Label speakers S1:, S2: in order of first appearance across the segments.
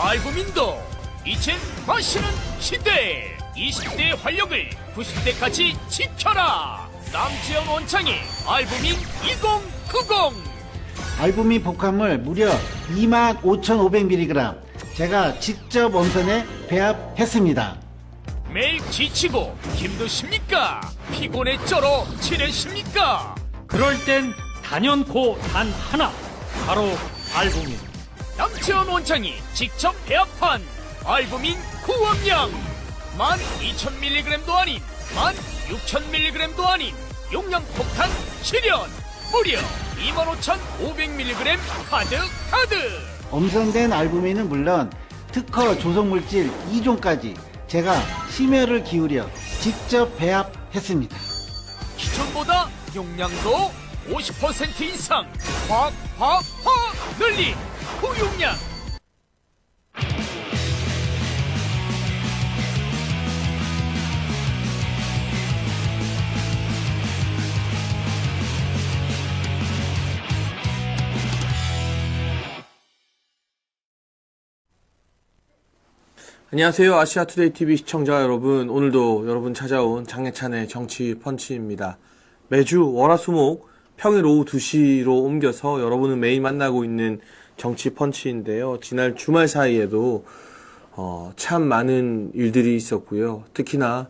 S1: 알부민도 이젠 마시는 시대. 20대의 활력을 90대까지 지켜라. 남지현 원창의 알부민 2090.
S2: 알부민 복합물 무려 25,500mg 제가 직접 원선에 배합했습니다.
S1: 매일 지치고 힘드십니까? 피곤에 쩔어 지내십니까?
S3: 그럴 땐 단연코 단 하나, 바로 알부민.
S1: 남지현 원창이 직접 배합한 알부민 구원량 12,000mg도 아닌 16,000mg도 아닌 용량 폭탄 실현 무려 25,500mg 가득.
S2: 엄선된 알부민은 물론 특허 조성물질 2종까지 제가 심혈을 기울여 직접 배합했습니다.
S1: 기존보다 용량도 50% 이상 확 늘린 고용량.
S4: 안녕하세요. 아시아투데이 TV 시청자 여러분, 오늘도 여러분 찾아온 장예찬의 정치 펀치입니다. 매주 월화수목 평일 오후 2시로 옮겨서 여러분은 매일 만나고 있는 정치 펀치인데요. 지난 주말 사이에도 참 많은 일들이 있었고요. 특히나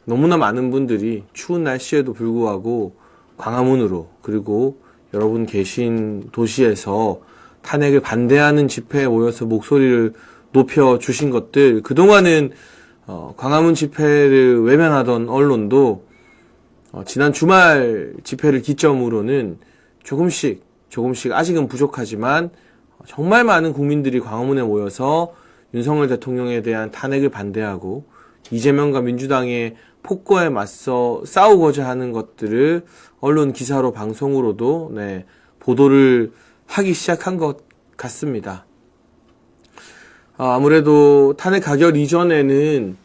S4: 너무나 많은 분들이 추운 날씨에도 불구하고 광화문으로, 그리고 여러분 계신 도시에서 탄핵을 반대하는 집회에 모여서 목소리를 높여주신 것들, 그동안은 광화문 집회를 외면하던 언론도 지난 주말 집회를 기점으로는 조금씩 아직은 부족하지만 정말 많은 국민들이 광화문에 모여서 윤석열 대통령에 대한 탄핵을 반대하고 이재명과 민주당의 폭거에 맞서 싸우고자 하는 것들을 언론 기사로 방송으로도 보도를 하기 시작한 것 같습니다. 아무래도 탄핵 가결 이전에는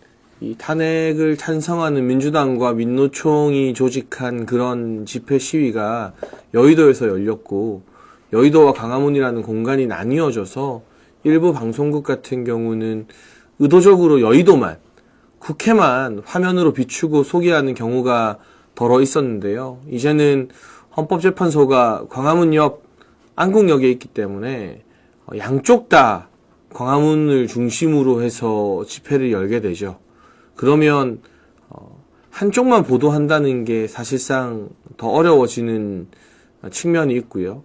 S4: 이 탄핵을 찬성하는 민주당과 민노총이 조직한 그런 집회 시위가 여의도에서 열렸고, 여의도와 광화문이라는 공간이 나뉘어져서 일부 방송국 같은 경우는 의도적으로 여의도만, 국회만 화면으로 비추고 소개하는 경우가 덜어 있었는데요. 이제는 헌법재판소가 광화문 옆 안국역에 있기 때문에 양쪽 다 광화문을 중심으로 해서 집회를 열게 되죠. 그러면 한쪽만 보도한다는 게 사실상 더 어려워지는 측면이 있고요.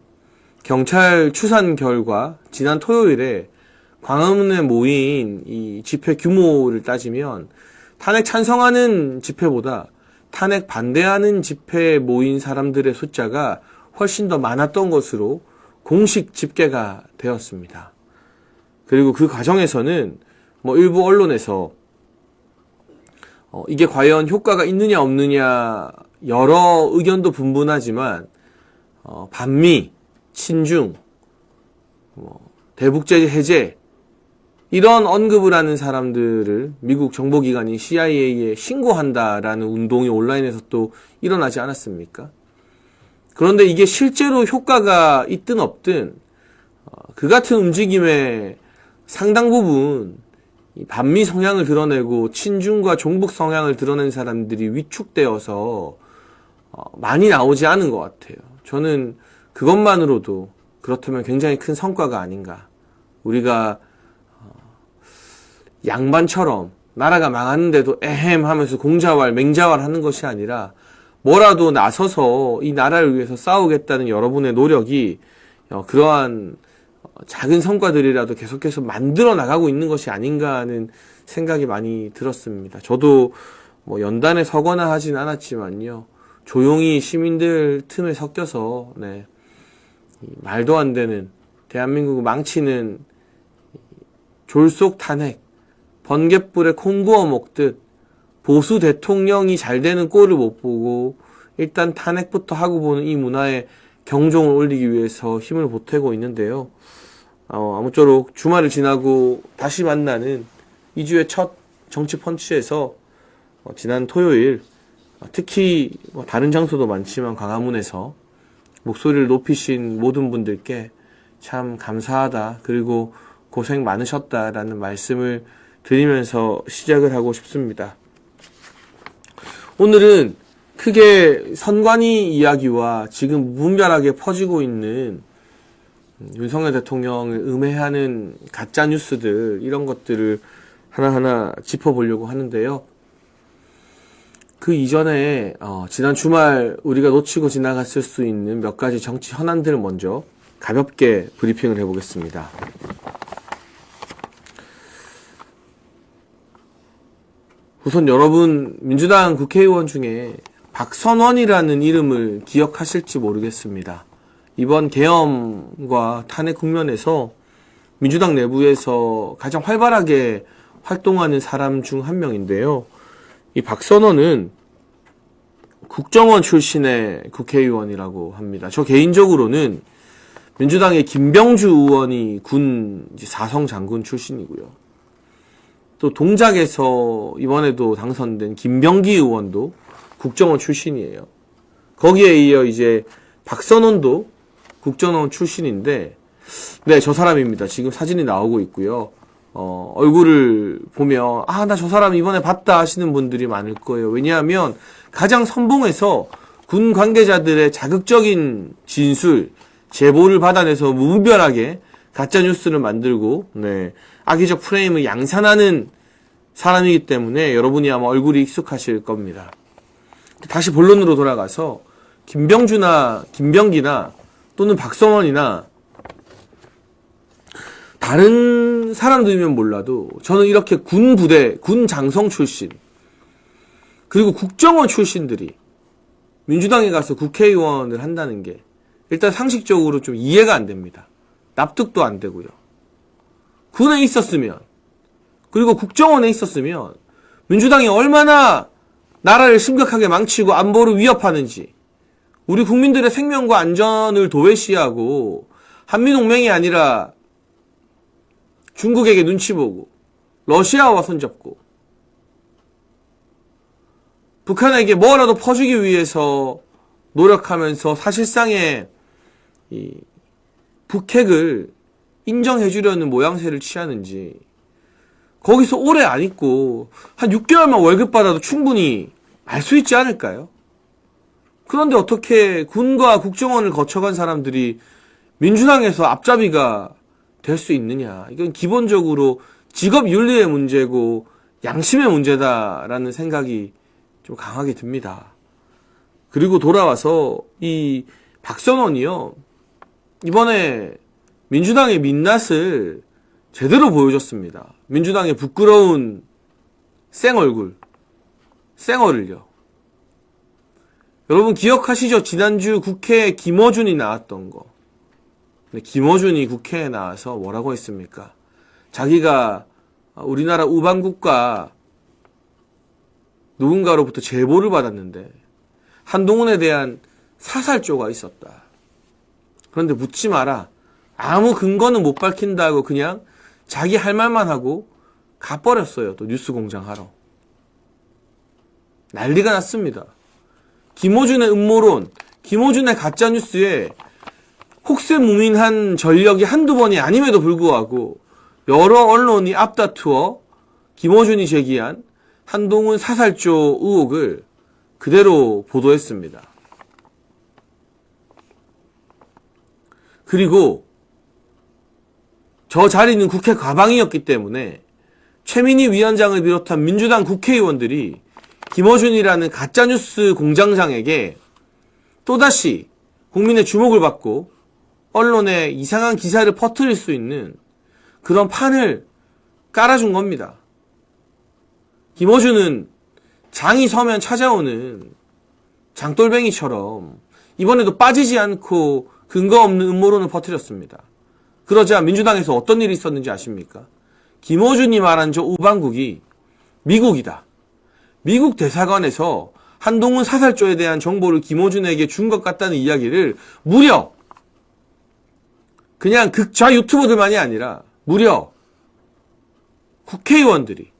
S4: 경찰 추산 결과 지난 토요일에 광화문에 모인 이 집회 규모를 따지면 탄핵 찬성하는 집회보다 탄핵 반대하는 집회에 모인 사람들의 숫자가 훨씬 더 많았던 것으로 공식 집계가 되었습니다. 그리고 그 과정에서는 일부 언론에서 이게 과연 효과가 있느냐 없느냐 여러 의견도 분분하지만 반미, 친중, 대북제재 해제 이런 언급을 하는 사람들을 미국 정보기관인 CIA에 신고한다라는 운동이 온라인에서 또 일어나지 않았습니까? 그런데 이게 실제로 효과가 있든 없든 그 같은 움직임에 상당 부분 반미 성향을 드러내고 친중과 종북 성향을 드러낸 사람들이 위축되어서 많이 나오지 않은 것 같아요. 저는 그것만으로도 그렇다면 굉장히 큰 성과가 아닌가. 우리가 양반처럼 나라가 망하는데도 에헴 하면서 공자왈 맹자왈 하는 것이 아니라 뭐라도 나서서 이 나라를 위해서 싸우겠다는 여러분의 노력이 그러한 작은 성과들이라도 계속해서 만들어 나가고 있는 것이 아닌가 하는 생각이 많이 들었습니다. 저도 연단에 서거나 하진 않았지만요, 조용히 시민들 틈에 섞여서 말도 안 되는 대한민국을 망치는 졸속 탄핵, 번갯불에 콩 구워 먹듯 보수 대통령이 잘 되는 꼴을 못 보고 일단 탄핵부터 하고 보는 이 문화에 경종을 울리기 위해서 힘을 보태고 있는데요. 아무쪼록 주말을 지나고 다시 만나는 2주의 첫 정치 펀치에서 지난 토요일 특히 다른 장소도 많지만 광화문에서 목소리를 높이신 모든 분들께 참 감사하다. 그리고 고생 많으셨다라는 말씀을 드리면서 시작을 하고 싶습니다. 오늘은 크게 선관위 이야기와 지금 무분별하게 퍼지고 있는 윤석열 대통령을 음해하는 가짜 뉴스들, 이런 것들을 하나하나 짚어보려고 하는데요. 그 이전에 지난 주말 우리가 놓치고 지나갔을 수 있는 몇 가지 정치 현안들을 먼저 가볍게 브리핑을 해보겠습니다. 우선 여러분, 민주당 국회의원 중에 박선원이라는 이름을 기억하실지 모르겠습니다. 이번 계엄과 탄핵 국면에서 민주당 내부에서 가장 활발하게 활동하는 사람 중 한 명인데요. 이 박선원은 국정원 출신의 국회의원이라고 합니다. 저 개인적으로는 민주당의 김병주 의원이 군 사성 장군 출신이고요. 또 동작에서 이번에도 당선된 김병기 의원도 국정원 출신이에요. 거기에 이어 이제 박선원도 국정원 출신인데, 네, 저 사람입니다. 지금 사진이 나오고 있고요. 얼굴을 보면 나 저 사람 이번에 봤다 하시는 분들이 많을 거예요. 왜냐하면 가장 선봉에서 군 관계자들의 자극적인 진술, 제보를 받아내서 무분별하게 가짜뉴스를 만들고, 네, 악의적 프레임을 양산하는 사람이기 때문에 여러분이 아마 얼굴이 익숙하실 겁니다. 다시 본론으로 돌아가서 김병주나 김병기나 또는 박선원이나 다른 사람들이면 몰라도 저는 이렇게 군 부대, 군 장성 출신, 그리고 국정원 출신들이 민주당에 가서 국회의원을 한다는 게 일단 상식적으로 좀 이해가 안 됩니다. 납득도 안 되고요. 군에 있었으면, 그리고 국정원에 있었으면 민주당이 얼마나 나라를 심각하게 망치고 안보를 위협하는지, 우리 국민들의 생명과 안전을 도외시하고 한미동맹이 아니라 중국에게 눈치 보고 러시아와 손잡고 북한에게 뭐라도 퍼주기 위해서 노력하면서 사실상의 이 북핵을 인정해주려는 모양새를 취하는지, 거기서 오래 안 있고 한 6개월만 월급 받아도 충분히 알 수 있지 않을까요? 그런데 어떻게 군과 국정원을 거쳐간 사람들이 민주당에서 앞잡이가 될 수 있느냐. 이건 기본적으로 직업 윤리의 문제고 양심의 문제다라는 생각이 좀 강하게 듭니다. 그리고 돌아와서 이 박선원이요, 이번에 민주당의 민낯을 제대로 보여줬습니다. 민주당의 부끄러운 쌩얼굴, 쌩얼을요. 여러분 기억하시죠? 지난주 국회에 김어준이 나왔던 거. 근데 김어준이 국회에 나와서 뭐라고 했습니까? 자기가 우리나라 우방국가 누군가로부터 제보를 받았는데 한동훈에 대한 사살조가 있었다. 그런데 묻지 마라. 아무 근거는 못 밝힌다고 그냥 자기 할 말만 하고 가버렸어요. 또 뉴스공장 하러. 난리가 났습니다. 김어준의 음모론, 김어준의 가짜뉴스에 혹세무민한 전력이 한두 번이 아님에도 불구하고 여러 언론이 앞다투어 김어준이 제기한 한동훈 사살조 의혹을 그대로 보도했습니다. 그리고 저 자리는 국회 과방이었기 때문에 최민희 위원장을 비롯한 민주당 국회의원들이 김어준이라는 가짜뉴스 공장장에게 또다시 국민의 주목을 받고 언론에 이상한 기사를 퍼뜨릴 수 있는 그런 판을 깔아준 겁니다. 김어준은 장이 서면 찾아오는 장돌뱅이처럼 이번에도 빠지지 않고 근거 없는 음모론을 퍼뜨렸습니다. 그러자 민주당에서 어떤 일이 있었는지 아십니까? 김어준이 말한 저 우방국이 미국이다. 미국 대사관에서 한동훈 사살조에 대한 정보를 김어준에게 준 것 같다는 이야기를 무려 그냥 극좌 유튜버들만이 아니라 무려 국회의원들이,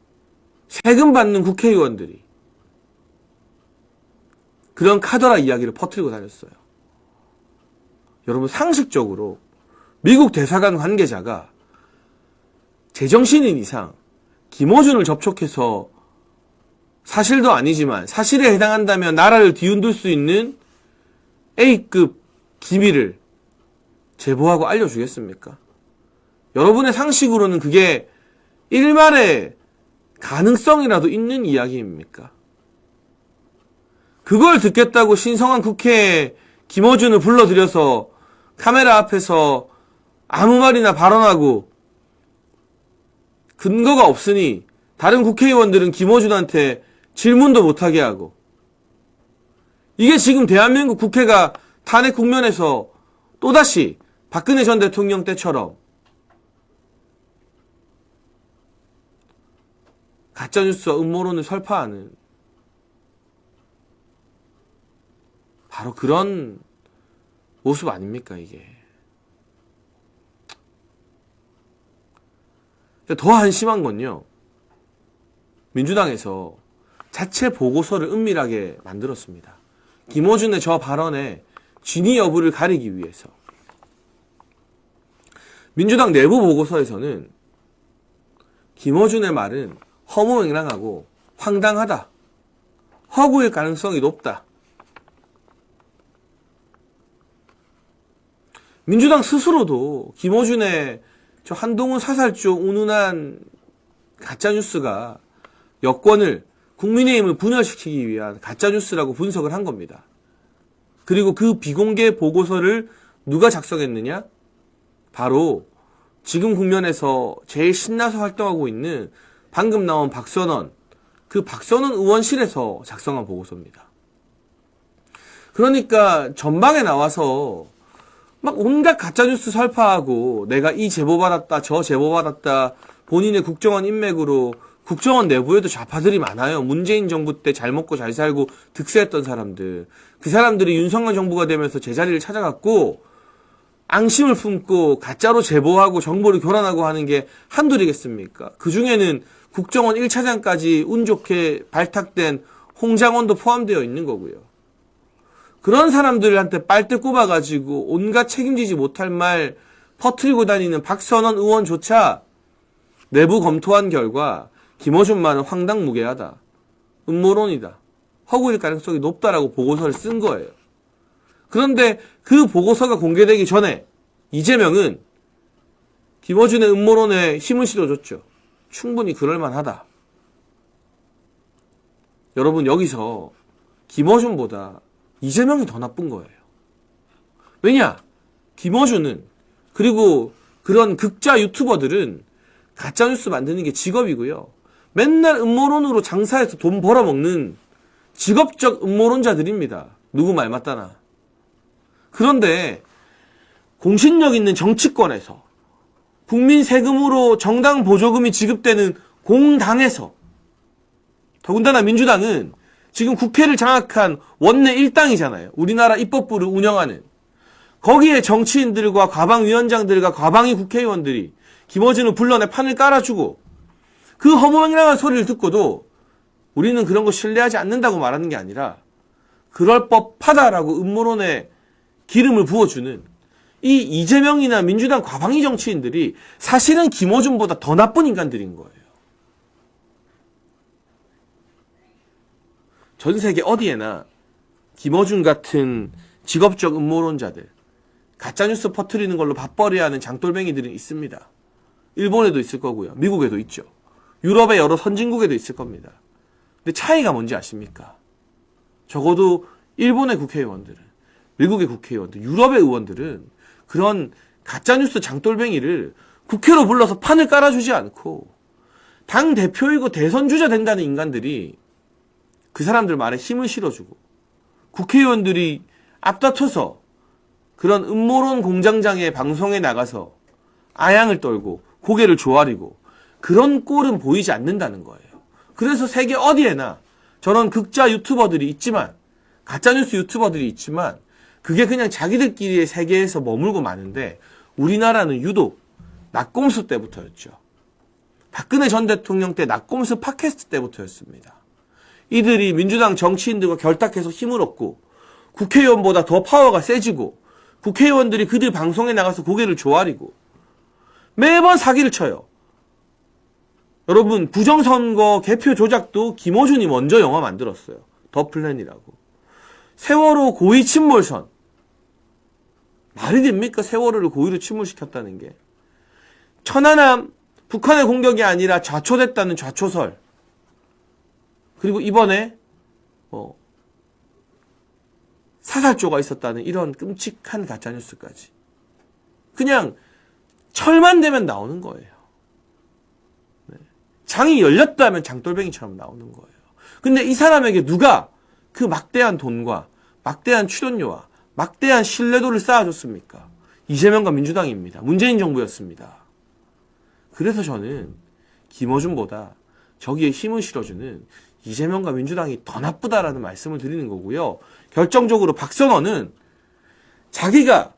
S4: 세금 받는 국회의원들이 그런 카더라 이야기를 퍼뜨리고 다녔어요. 여러분 상식적으로 미국 대사관 관계자가 제정신인 이상 김어준을 접촉해서 사실도 아니지만 사실에 해당한다면 나라를 뒤흔들 수 있는 A급 기밀을 제보하고 알려주겠습니까? 여러분의 상식으로는 그게 일말의 가능성이라도 있는 이야기입니까? 그걸 듣겠다고 신성한 국회에 김어준을 불러들여서 카메라 앞에서 아무 말이나 발언하고 근거가 없으니 다른 국회의원들은 김어준한테 질문도 못하게 하고, 이게 지금 대한민국 국회가 탄핵 국면에서 또다시 박근혜 전 대통령 때처럼 가짜뉴스와 음모론을 설파하는 바로 그런 모습 아닙니까, 이게. 더 한심한 건요, 민주당에서 자체 보고서를 은밀하게 만들었습니다. 김어준의 저 발언의 진위 여부를 가리기 위해서. 민주당 내부 보고서에서는 김어준의 말은 허무맹랑하고 황당하다, 허구일 가능성이 높다. 민주당 스스로도 김어준의 저 한동훈 사살조 운운한 가짜뉴스가 여권을, 국민의힘을 분열시키기 위한 가짜뉴스라고 분석을 한 겁니다. 그리고 그 비공개 보고서를 누가 작성했느냐? 바로 지금 국면에서 제일 신나서 활동하고 있는 방금 나온 박선원, 그 박선원 의원실에서 작성한 보고서입니다. 그러니까 전방에 나와서 막 온갖 가짜뉴스 설파하고 내가 이 제보 받았다, 저 제보 받았다, 본인의 국정원 인맥으로, 국정원 내부에도 좌파들이 많아요. 문재인 정부 때 잘 먹고 잘 살고 득세했던 사람들. 그 사람들이 윤석열 정부가 되면서 제자리를 찾아갔고 앙심을 품고 가짜로 제보하고 정보를 교란하고 하는 게 한둘이겠습니까? 그 중에는 국정원 1차장까지 운 좋게 발탁된 홍장원도 포함되어 있는 거고요. 그런 사람들한테 빨대 꼽아가지고 온갖 책임지지 못할 말 퍼뜨리고 다니는 박선원 의원조차 내부 검토한 결과 김어준 말은 황당무계하다, 음모론이다, 허구일 가능성이 높다라고 보고서를 쓴 거예요. 그런데 그 보고서가 공개되기 전에 이재명은 김어준의 음모론에 힘을 실어줬죠. 충분히 그럴만하다. 여러분, 여기서 김어준보다 이재명이 더 나쁜 거예요. 왜냐? 김어준은, 그리고 그런 극자 유튜버들은 가짜뉴스 만드는 게 직업이고요. 맨날 음모론으로 장사해서 돈 벌어먹는 직업적 음모론자들입니다. 누구 말 맞다나. 그런데 공신력 있는 정치권에서 국민 세금으로 정당 보조금이 지급되는 공당에서, 더군다나 민주당은 지금 국회를 장악한 원내 1당이잖아요. 우리나라 입법부를 운영하는. 거기에 정치인들과 과방위원장들과 과방위 국회의원들이 김어준을 불러내 판을 깔아주고 그 허무맹랑한 소리를 듣고도 우리는 그런 거 신뢰하지 않는다고 말하는 게 아니라 그럴 법하다라고 음모론에 기름을 부어주는 이 이재명이나 민주당 과방위 정치인들이 사실은 김어준보다 더 나쁜 인간들인 거예요. 전 세계 어디에나 김어준 같은 직업적 음모론자들, 가짜뉴스 퍼뜨리는 걸로 밥벌이하는 장돌뱅이들은 있습니다. 일본에도 있을 거고요. 미국에도 있죠. 유럽의 여러 선진국에도 있을 겁니다. 근데 차이가 뭔지 아십니까? 적어도 일본의 국회의원들은, 미국의 국회의원들, 유럽의 의원들은 그런 가짜뉴스 장돌뱅이를 국회로 불러서 판을 깔아주지 않고 당 대표이고 대선 주자 된다는 인간들이 그 사람들 말에 힘을 실어주고 국회의원들이 앞다퉈서 그런 음모론 공장장의 방송에 나가서 아양을 떨고 고개를 조아리고 그런 꼴은 보이지 않는다는 거예요. 그래서 세계 어디에나 저런 극자 유튜버들이 있지만, 가짜뉴스 유튜버들이 있지만 그게 그냥 자기들끼리의 세계에서 머물고 마는데 우리나라는 유독 낙곰수 때부터였죠. 박근혜 전 대통령 때 낙곰수 팟캐스트 때부터였습니다. 이들이 민주당 정치인들과 결탁해서 힘을 얻고 국회의원보다 더 파워가 세지고 국회의원들이 그들 방송에 나가서 고개를 조아리고 매번 사기를 쳐요. 여러분, 부정선거 개표 조작도 김어준이 먼저 영화 만들었어요. 더 플랜이라고. 세월호 고의 침몰선. 말이 됩니까? 세월호를 고의로 침몰시켰다는 게. 천안함, 북한의 공격이 아니라 좌초됐다는 좌초설. 그리고 이번에 사살조가 있었다는 이런 끔찍한 가짜뉴스까지. 그냥 철만 되면 나오는 거예요. 네. 장이 열렸다면 장돌뱅이처럼 나오는 거예요. 근데 이 사람에게 누가 그 막대한 돈과 막대한 출연료와 막대한 신뢰도를 쌓아줬습니까? 이재명과 민주당입니다. 문재인 정부였습니다. 그래서 저는 김어준보다 저기에 힘을 실어주는 이재명과 민주당이 더 나쁘다라는 말씀을 드리는 거고요. 결정적으로 박선원은 자기가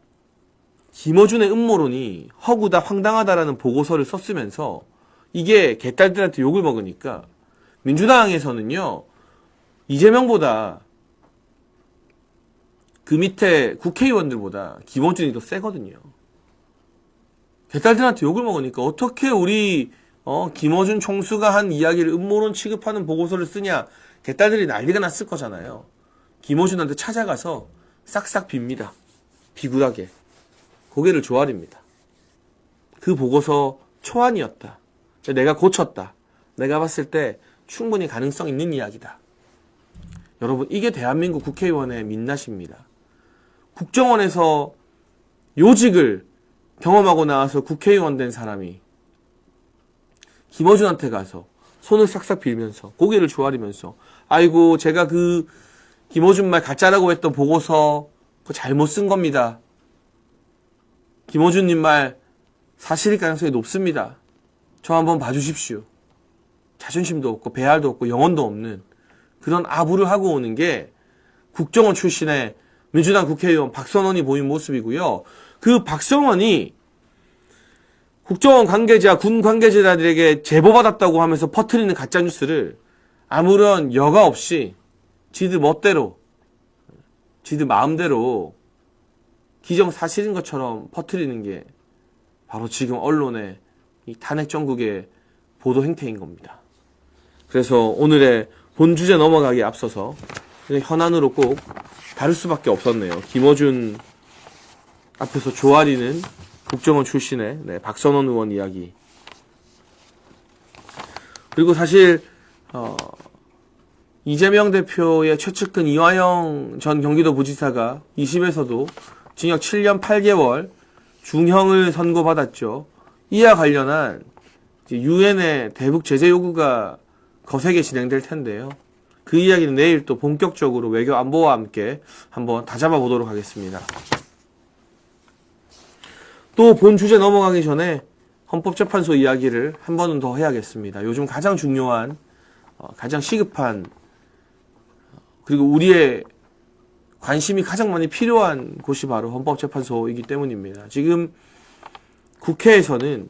S4: 김어준의 음모론이 허구다 황당하다라는 보고서를 썼으면서 이게 개딸들한테 욕을 먹으니까 민주당에서는요, 이재명보다 그 밑에 국회의원들보다 김어준이 더 세거든요. 개딸들한테 욕을 먹으니까 어떻게 우리 김어준 총수가 한 이야기를 음모론 취급하는 보고서를 쓰냐. 개딸들이 난리가 났을 거잖아요. 김어준한테 찾아가서 싹싹 빕니다. 비굴하게. 고개를 조아립니다. 그 보고서 초안이었다. 내가 고쳤다. 내가 봤을 때 충분히 가능성 있는 이야기다. 여러분, 이게 대한민국 국회의원의 민낯입니다. 국정원에서 요직을 경험하고 나와서 국회의원 된 사람이 김어준한테 가서 손을 싹싹 빌면서 고개를 조아리면서 아이고 제가 그 김어준 말 가짜라고 했던 보고서 그거 잘못 쓴 겁니다. 김어준님 말 사실일 가능성이 높습니다. 저 한번 봐주십시오. 자존심도 없고 배알도 없고 영혼도 없는 그런 아부를 하고 오는 게 국정원 출신의 민주당 국회의원 박선원이 보인 모습이고요. 그 박선원이 국정원 관계자, 군 관계자들에게 제보받았다고 하면서 퍼뜨리는 가짜뉴스를 아무런 여과 없이 지들 멋대로, 지들 마음대로 기정사실인 것처럼 퍼뜨리는 게 바로 지금 언론의 이 탄핵 정국의 보도 행태인 겁니다. 그래서 오늘의 본 주제 넘어가기에 앞서서 현안으로 꼭 다룰 수밖에 없었네요. 김어준 앞에서 조아리는 국정원 출신의 박선원 의원 이야기. 그리고 사실 이재명 대표의 최측근 이화영 전 경기도 부지사가 2심에서도 징역 7년 8개월 중형을 선고받았죠. 이와 관련한 유엔의 대북 제재 요구가 거세게 진행될 텐데요. 그 이야기는 내일 또 본격적으로 외교 안보와 함께 한번 다잡아 보도록 하겠습니다. 또 본 주제 넘어가기 전에 헌법재판소 이야기를 한 번은 더 해야겠습니다. 요즘 가장 중요한, 가장 시급한, 그리고 우리의 관심이 가장 많이 필요한 곳이 바로 헌법재판소이기 때문입니다. 지금 국회에서는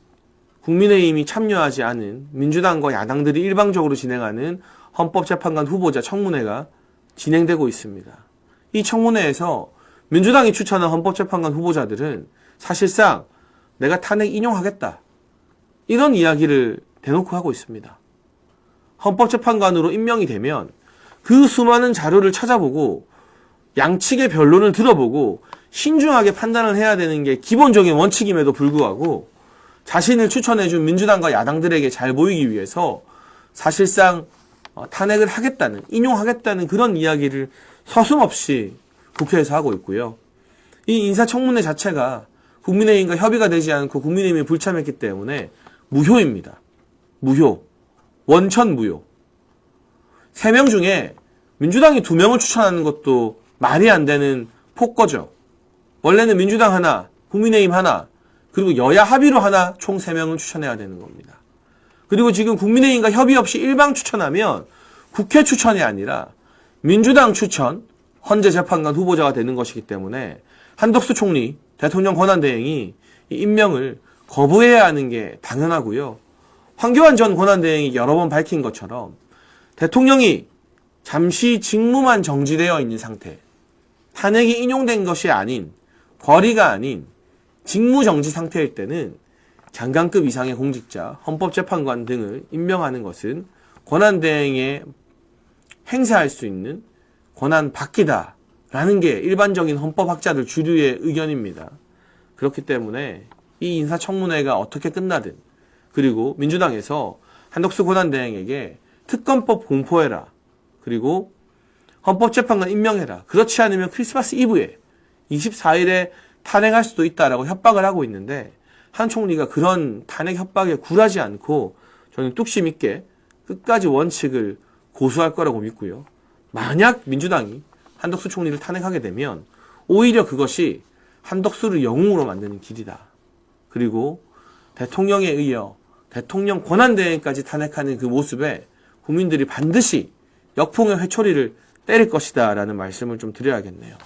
S4: 국민의힘이 참여하지 않은 민주당과 야당들이 일방적으로 진행하는 헌법재판관 후보자 청문회가 진행되고 있습니다. 이 청문회에서 민주당이 추천한 헌법재판관 후보자들은 사실상 내가 탄핵 인용하겠다. 이런 이야기를 대놓고 하고 있습니다. 헌법재판관으로 임명이 되면 그 수많은 자료를 찾아보고 양측의 변론을 들어보고 신중하게 판단을 해야 되는 게 기본적인 원칙임에도 불구하고 자신을 추천해준 민주당과 야당들에게 잘 보이기 위해서 사실상 탄핵을 하겠다는, 인용하겠다는 그런 이야기를 서슴없이 국회에서 하고 있고요. 이 인사청문회 자체가 국민의힘과 협의가 되지 않고 국민의힘이 불참했기 때문에 무효입니다. 무효. 원천 무효. 3명 중에 민주당이 2명을 추천하는 것도 말이 안 되는 폭거죠. 원래는 민주당 하나, 국민의힘 하나, 그리고 여야 합의로 하나 총 3명을 추천해야 되는 겁니다. 그리고 지금 국민의힘과 협의 없이 일방 추천하면 국회 추천이 아니라 민주당 추천, 헌재 재판관 후보자가 되는 것이기 때문에 한덕수 총리, 대통령 권한대행이 이 임명을 거부해야 하는 게 당연하고요. 황교안 전 권한대행이 여러 번 밝힌 것처럼 대통령이 잠시 직무만 정지되어 있는 상태, 탄핵이 인용된 것이 아닌, 거리가 아닌 직무정지 상태일 때는 장관급 이상의 공직자, 헌법재판관 등을 임명하는 것은 권한대행에 행사할 수 있는 권한 밖이다라는 게 일반적인 헌법학자들 주류의 의견입니다. 그렇기 때문에 이 인사청문회가 어떻게 끝나든, 그리고 민주당에서 한덕수 권한대행에게 특검법 공포해라, 그리고 헌법재판관 임명해라, 그렇지 않으면 크리스마스 이브에 24일에 탄핵할 수도 있다라고 협박을 하고 있는데, 한 총리가 그런 탄핵 협박에 굴하지 않고 저는 뚝심 있게 끝까지 원칙을 고수할 거라고 믿고요. 만약 민주당이 한덕수 총리를 탄핵하게 되면 오히려 그것이 한덕수를 영웅으로 만드는 길이다. 그리고 대통령에 의해 대통령 권한대행까지 탄핵하는 그 모습에 국민들이 반드시 역풍의 회초리를 때릴 것이다 라는 말씀을 좀 드려야겠네요.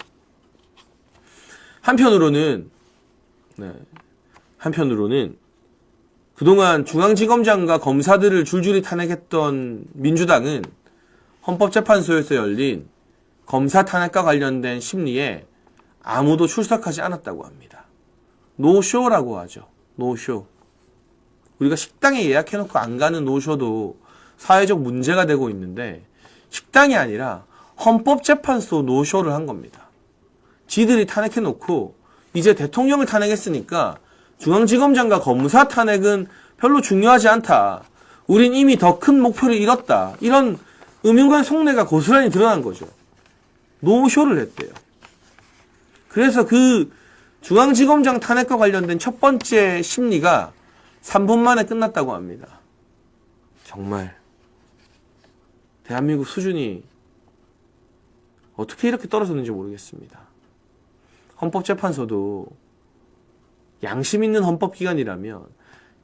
S4: 한편으로는 그동안 중앙지검장과 검사들을 줄줄이 탄핵했던 민주당은 헌법재판소에서 열린 검사 탄핵과 관련된 심리에 아무도 출석하지 않았다고 합니다. 노쇼라고 하죠. 노쇼. 우리가 식당에 예약해놓고 안 가는 노쇼도 사회적 문제가 되고 있는데, 식당이 아니라 헌법재판소 노쇼를 한 겁니다. 지들이 탄핵해놓고 이제 대통령을 탄핵했으니까 중앙지검장과 검사 탄핵은 별로 중요하지 않다. 우린 이미 더 큰 목표를 이뤘다. 이런 음흉한 속내가 고스란히 드러난 거죠. 노쇼를 했대요. 그래서 그 중앙지검장 탄핵과 관련된 첫 번째 심리가 3분 만에 끝났다고 합니다. 정말 대한민국 수준이 어떻게 이렇게 떨어졌는지 모르겠습니다. 헌법재판소도 양심 있는 헌법기관이라면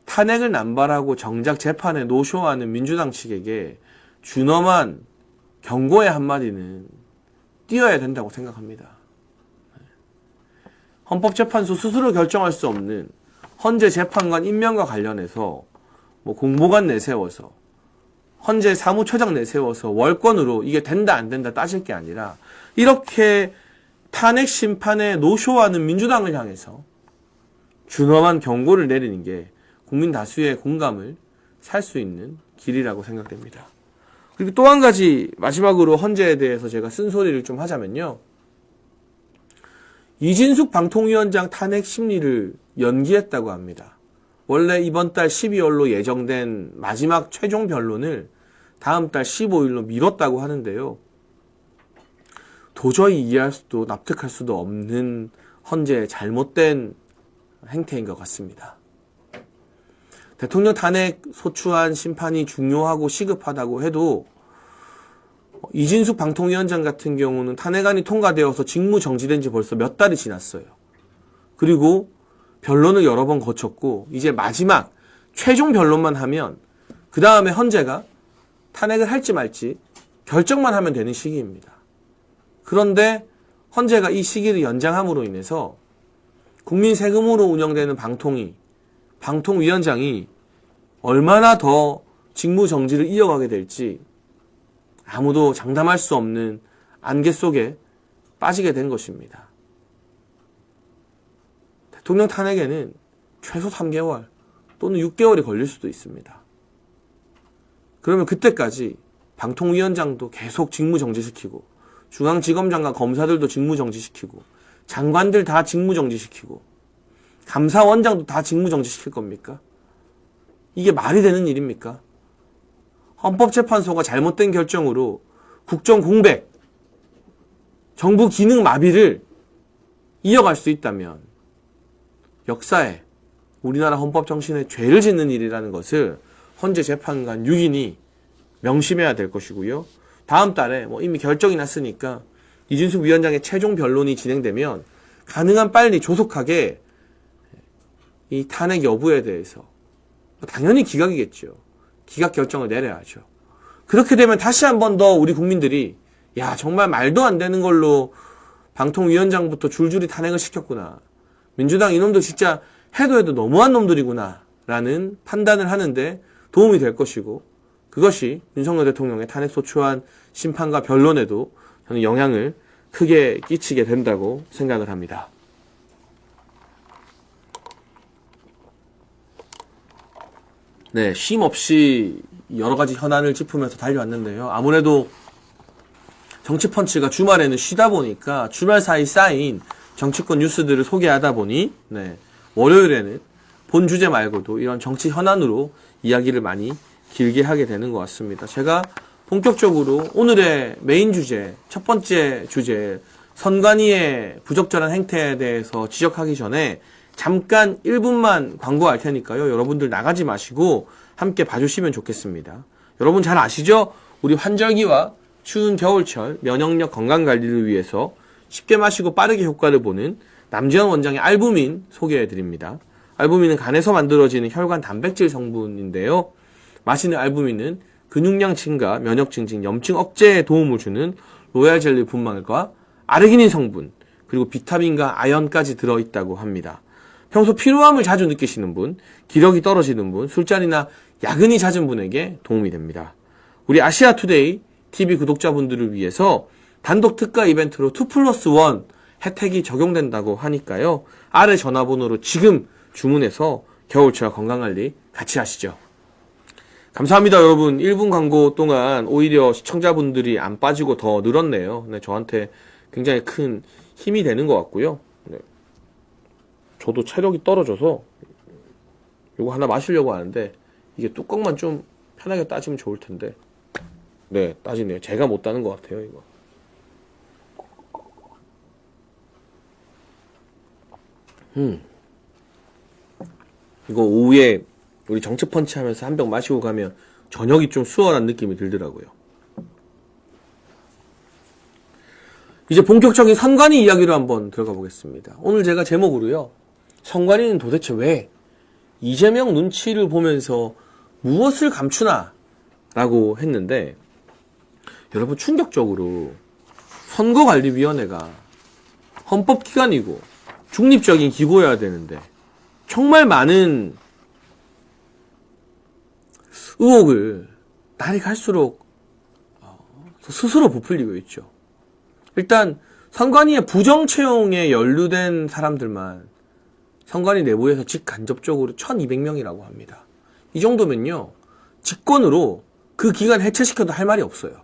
S4: 탄핵을 남발하고 정작 재판에 노쇼하는 민주당 측에게 준엄한 경고의 한마디는 띄어야 된다고 생각합니다. 헌법재판소 스스로 결정할 수 없는 헌재 재판관 임명과 관련해서 공보관 내세워서 헌재 사무처장 내세워서 월권으로 이게 된다 안 된다 따질 게 아니라, 이렇게 탄핵 심판에 노쇼하는 민주당을 향해서 준엄한 경고를 내리는 게 국민 다수의 공감을 살 수 있는 길이라고 생각됩니다. 그리고 또 한 가지 마지막으로 헌재에 대해서 제가 쓴소리를 좀 하자면요. 이진숙 방통위원장 탄핵 심리를 연기했다고 합니다. 원래 이번 달 12월로 예정된 마지막 최종 변론을 다음 달 15일로 미뤘다고 하는데요. 도저히 이해할 수도 납득할 수도 없는 헌재의 잘못된 행태인 것 같습니다. 대통령 탄핵 소추안 심판이 중요하고 시급하다고 해도 이진숙 방통위원장 같은 경우는 탄핵안이 통과되어서 직무 정지된 지 벌써 몇 달이 지났어요. 그리고 변론을 여러 번 거쳤고 이제 마지막 최종 변론만 하면 그 다음에 헌재가 탄핵을 할지 말지 결정만 하면 되는 시기입니다. 그런데 헌재가 이 시기를 연장함으로 인해서 국민 세금으로 운영되는 방통위원장이 얼마나 더 직무 정지를 이어가게 될지 아무도 장담할 수 없는 안개 속에 빠지게 된 것입니다. 대통령 탄핵에는 최소 3개월 또는 6개월이 걸릴 수도 있습니다. 그러면 그때까지 방통위원장도 계속 직무 정지시키고 중앙지검장과 검사들도 직무 정지시키고 장관들 다 직무 정지시키고 감사원장도 다 직무 정지시킬 겁니까? 이게 말이 되는 일입니까? 헌법재판소가 잘못된 결정으로 국정 공백, 정부 기능 마비를 이어갈 수 있다면 역사에 우리나라 헌법 정신에 죄를 짓는 일이라는 것을 헌재 재판관 6인이 명심해야 될 것이고요. 다음 달에 이미 결정이 났으니까 이진숙 위원장의 최종 변론이 진행되면 가능한 빨리 조속하게 이 탄핵 여부에 대해서 당연히 기각이겠죠. 기각 결정을 내려야죠. 그렇게 되면 다시 한 번 더 우리 국민들이 정말 말도 안 되는 걸로 방통위원장부터 줄줄이 탄핵을 시켰구나. 민주당 이놈들 진짜 해도 너무한 놈들이구나 라는 판단을 하는데 도움이 될 것이고, 그것이 윤석열 대통령의 탄핵소추안 심판과 변론에도 저는 영향을 크게 끼치게 된다고 생각을 합니다. 네, 쉼 없이 여러 가지 현안을 짚으면서 달려왔는데요. 아무래도 정치펀치가 주말에는 쉬다 보니까 주말 사이 쌓인 정치권 뉴스들을 소개하다 보니 네, 월요일에는 본 주제 말고도 이런 정치 현안으로 이야기를 많이 길게 하게 되는 것 같습니다. 제가 본격적으로 오늘의 메인 주제, 첫 번째 주제, 선관위의 부적절한 행태에 대해서 지적하기 전에 잠깐 1분만 광고할 테니까요. 여러분들 나가지 마시고 함께 봐주시면 좋겠습니다. 여러분 잘 아시죠? 우리 환절기와 추운 겨울철 면역력 건강관리를 위해서 쉽게 마시고 빠르게 효과를 보는 남지현 원장의 알부민 소개해드립니다. 알부민은 간에서 만들어지는 혈관 단백질 성분인데요. 마시는 알부민은 근육량 증가, 면역 증진, 염증 억제에 도움을 주는 로얄 젤리 분말과 아르기닌 성분, 그리고 비타민과 아연까지 들어있다고 합니다. 평소 피로함을 자주 느끼시는 분, 기력이 떨어지는 분, 술자리나 야근이 잦은 분에게 도움이 됩니다. 우리 아시아투데이 TV 구독자분들을 위해서 단독 특가 이벤트로 2+1 혜택이 적용된다고 하니까요. 아래 전화번호로 지금 주문해서 겨울철 건강관리 같이 하시죠. 감사합니다, 여러분. 1분 광고 동안 오히려 시청자분들이 안 빠지고 더 늘었네요. 네, 저한테 굉장히 큰 힘이 되는 것 같고요. 네. 저도 체력이 떨어져서 이거 하나 마시려고 하는데 이게 뚜껑만 좀 편하게 따지면 좋을 텐데. 네, 따지네요. 제가 못 따는 것 같아요, 이거. 이거 오후에 우리 정치펀치 하면서 한 병 마시고 가면 저녁이 좀 수월한 느낌이 들더라고요. 이제 본격적인 선관위 이야기로 한번 들어가 보겠습니다. 오늘 제가 제목으로요. 선관위는 도대체 왜 이재명 눈치를 보면서 무엇을 감추나? 라고 했는데 여러분 충격적으로 선거관리위원회가 헌법기관이고 중립적인 기구여야 되는데 정말 많은 의혹을 날이 갈수록 스스로 부풀리고 있죠. 일단 선관위의 부정 채용에 연루된 사람들만 선관위 내부에서 직간접적으로 1200명이라고 합니다. 이 정도면요. 직권으로 그 기관 해체시켜도 할 말이 없어요.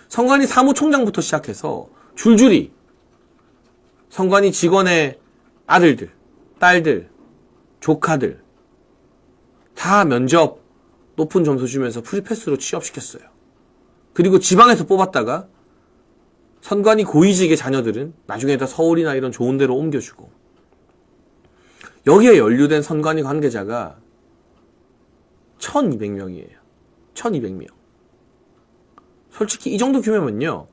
S4: 선관위 사무총장부터 시작해서 줄줄이 선관위 직원의 아들들, 딸들, 조카들 다 면접 높은 점수 주면서 프리패스로 취업시켰어요. 그리고 지방에서 뽑았다가 선관위 고위직의 자녀들은 나중에 다 서울이나 이런 좋은 데로 옮겨주고 여기에 연루된 선관위 관계자가 1200명이에요. 1200명. 솔직히 이 정도 규모면요.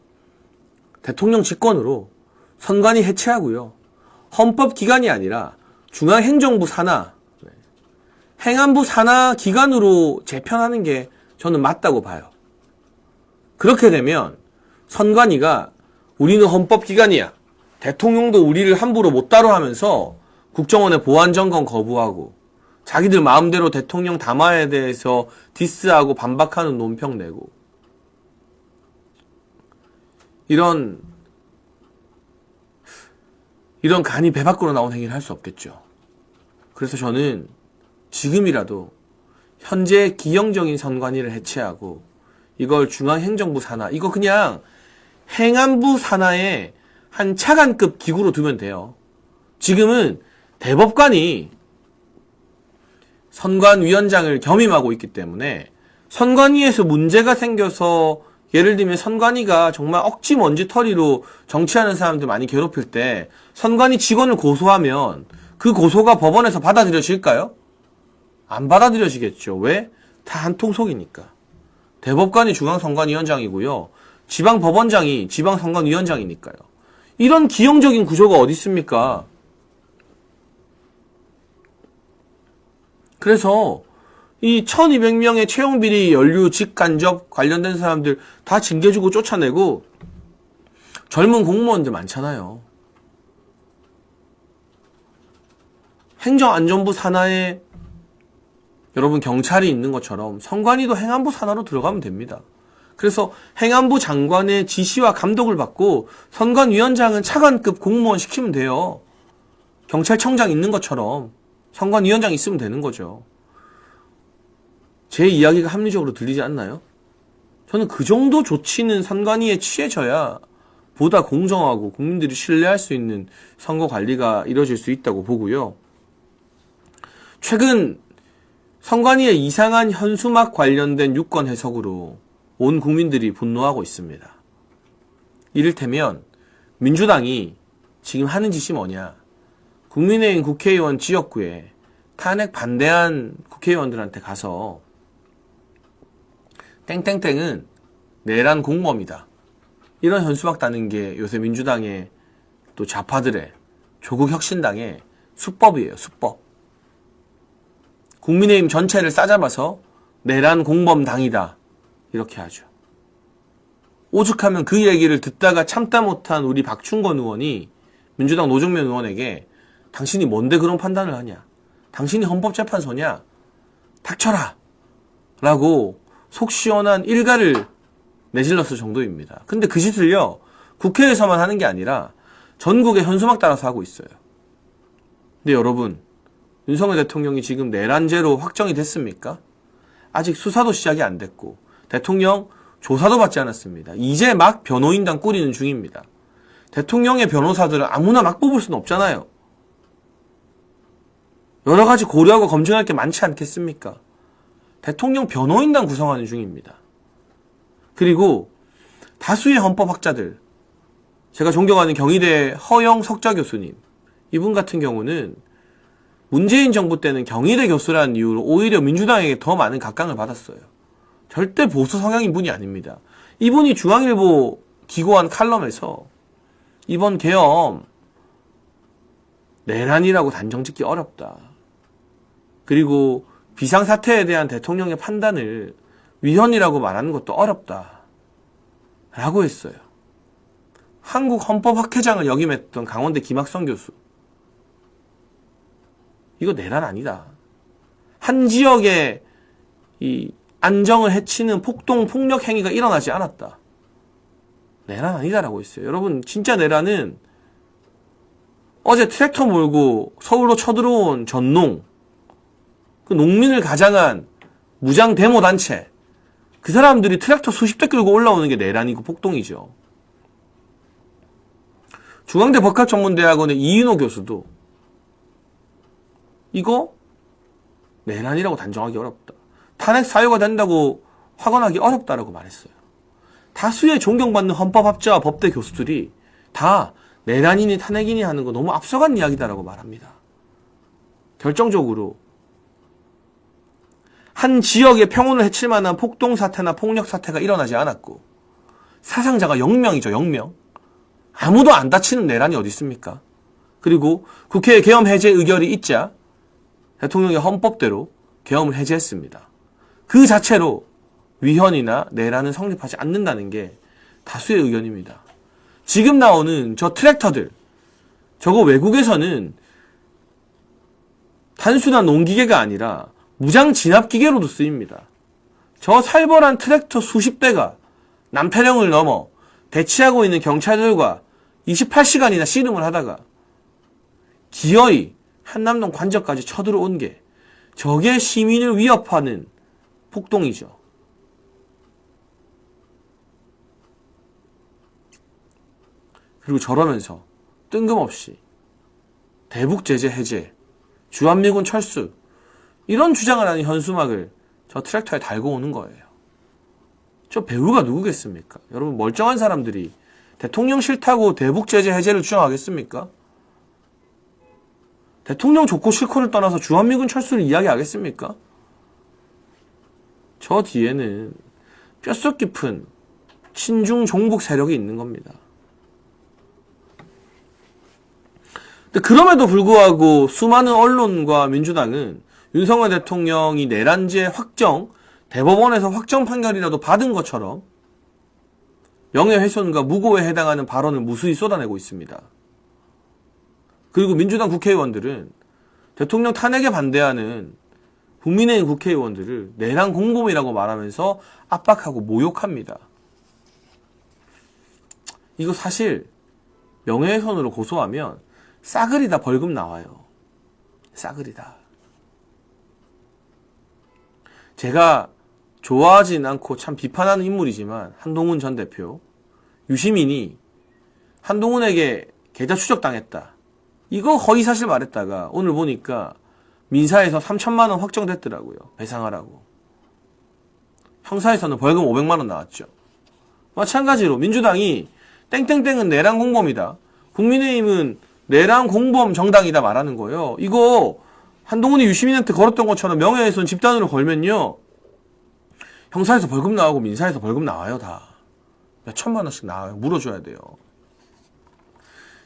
S4: 대통령 직권으로 선관위 해체하고요. 헌법기관이 아니라 중앙행정부 산하, 행안부 산하 기관으로 재편하는 게 저는 맞다고 봐요. 그렇게 되면 선관위가 우리는 헌법기관이야. 대통령도 우리를 함부로 못 다뤄하면서 국정원의 보안점검 거부하고 자기들 마음대로 대통령 담화에 대해서 디스하고 반박하는 논평 내고 이런 간이 배 밖으로 나온 행위를 할 수 없겠죠. 그래서 저는 지금이라도 현재 기형적인 선관위를 해체하고 이걸 중앙행정부 산하, 이거 그냥 행안부 산하의 한 차관급 기구로 두면 돼요. 지금은 대법관이 선관위원장을 겸임하고 있기 때문에 선관위에서 문제가 생겨서 예를 들면 선관위가 정말 억지 먼지털이로 정치하는 사람들 많이 괴롭힐 때 선관위 직원을 고소하면 그 고소가 법원에서 받아들여질까요? 안 받아들여지겠죠. 왜? 다 한통속이니까. 대법관이 중앙선관위원장이고요. 지방법원장이 지방선관위원장이니까요. 이런 기형적인 구조가 어디 있습니까? 그래서 이 1200명의 채용비리 연루 직간접 관련된 사람들 다 징계주고 쫓아내고 젊은 공무원들 많잖아요. 행정안전부 산하에 여러분 경찰이 있는 것처럼 선관위도 행안부 산하로 들어가면 됩니다. 그래서 행안부 장관의 지시와 감독을 받고 선관위원장은 차관급 공무원 시키면 돼요. 경찰청장 있는 것처럼 선관위원장 있으면 되는 거죠. 제 이야기가 합리적으로 들리지 않나요? 저는 그 정도 조치는 선관위에 취해져야 보다 공정하고 국민들이 신뢰할 수 있는 선거 관리가 이루어질 수 있다고 보고요. 최근 선관위의 이상한 현수막 관련된 유권 해석으로 온 국민들이 분노하고 있습니다. 이를테면 민주당이 지금 하는 짓이 뭐냐. 국민의힘 국회의원 지역구에 탄핵 반대한 국회의원들한테 가서 땡땡땡은 내란 공범이다. 이런 현수막 따는 게 요새 민주당의 또 좌파들의 조국 혁신당의 수법이에요. 수법. 국민의힘 전체를 싸잡아서 내란 공범당이다. 이렇게 하죠. 오죽하면 그 얘기를 듣다가 참다 못한 우리 박충건 의원이 민주당 노정면 의원에게 당신이 뭔데 그런 판단을 하냐? 당신이 헌법재판소냐? 닥쳐라! 라고 속 시원한 일가를 내질렀을 정도입니다. 근데 그 짓을요, 국회에서만 하는 게 아니라 전국에 현수막 따라서 하고 있어요. 근데 여러분, 윤석열 대통령이 지금 내란죄로 확정이 됐습니까? 아직 수사도 시작이 안 됐고 대통령 조사도 받지 않았습니다. 이제 막 변호인단 꾸리는 중입니다. 대통령의 변호사들은 아무나 막 뽑을 수는 없잖아요. 여러 가지 고려하고 검증할 게 많지 않겠습니까? 대통령 변호인단 구성하는 중입니다. 그리고 다수의 헌법학자들, 제가 존경하는 경희대 허영 석좌 교수님, 이분 같은 경우는 문재인 정부 때는 경희대 교수라는 이유로 오히려 민주당에게 더 많은 각광을 받았어요. 절대 보수 성향인 분이 아닙니다. 이분이 중앙일보 기고한 칼럼에서 이번 계엄 내란이라고 단정짓기 어렵다. 그리고 비상사태에 대한 대통령의 판단을 위헌이라고 말하는 것도 어렵다. 라고 했어요. 한국 헌법학회장을 역임했던 강원대 김학성 교수. 이거 내란 아니다. 한 지역의 이 안정을 해치는 폭동, 폭력 행위가 일어나지 않았다. 내란 아니다라고 했어요. 여러분, 진짜 내란은 어제 트랙터 몰고 서울로 쳐들어온 전농, 그 농민을 가장한 무장 데모 단체, 그 사람들이 트랙터 수십 대 끌고 올라오는 게 내란이고 폭동이죠. 중앙대 법학전문대학원의 이인호 교수도 이거 내란이라고 단정하기 어렵다. 탄핵 사유가 된다고 확언하기 어렵다라고 말했어요. 다수의 존경받는 헌법학자와 법대 교수들이 다 내란이니 탄핵이니 하는 거 너무 앞서간 이야기다라고 말합니다. 결정적으로 한 지역의 평온을 해칠 만한 폭동 사태나 폭력 사태가 일어나지 않았고 사상자가 0명이죠. 0명. 아무도 안 다치는 내란이 어디 있습니까? 그리고 국회에 계엄 해제 의결이 있자 대통령의 헌법대로 계엄을 해제했습니다. 그 자체로 위헌이나 내란은 성립하지 않는다는 게 다수의 의견입니다. 지금 나오는 저 트랙터들, 저거 외국에서는 단순한 농기계가 아니라 무장 진압기계로도 쓰입니다. 저 살벌한 트랙터 수십 대가 남태령을 넘어 대치하고 있는 경찰들과 28시간이나 씨름을 하다가 기어이 한남동 관저까지 쳐들어온 게 저게 시민을 위협하는 폭동이죠. 그리고 저러면서 뜬금없이 대북 제재 해제, 주한미군 철수 이런 주장을 하는 현수막을 저 트랙터에 달고 오는 거예요. 저 배우가 누구겠습니까? 여러분, 멀쩡한 사람들이 대통령 싫다고 대북 제재 해제를 주장하겠습니까? 대통령 좋고 싫고를 떠나서 주한미군 철수를 이야기하겠습니까? 저 뒤에는 뼛속 깊은 친중 종북 세력이 있는 겁니다. 근데 그럼에도 불구하고 수많은 언론과 민주당은 윤석열 대통령이 내란죄 확정, 대법원에서 확정 판결이라도 받은 것처럼 명예훼손과 무고에 해당하는 발언을 무수히 쏟아내고 있습니다. 그리고 민주당 국회의원들은 대통령 탄핵에 반대하는 국민의힘 국회의원들을 내란 공범이라고 말하면서 압박하고 모욕합니다. 이거 사실 명예훼손으로 고소하면 싸그리다 벌금 나와요. 싸그리다. 제가 좋아하진 않고 참 비판하는 인물이지만 한동훈 전 대표, 유시민이 한동훈에게 계좌 추적당했다. 이거 허위사실 말했다가 오늘 보니까 민사에서 3천만 원 확정됐더라고요. 배상하라고. 형사에서는 벌금 500만 원 나왔죠. 마찬가지로 민주당이 땡땡땡은 내란 공범이다. 국민의힘은 내란 공범 정당이다 말하는 거예요. 이거 한동훈이 유시민한테 걸었던 것처럼 명예훼손 집단으로 걸면요. 형사에서 벌금 나오고 민사에서 벌금 나와요, 다. 몇 천만 원씩 나와요. 물어줘야 돼요.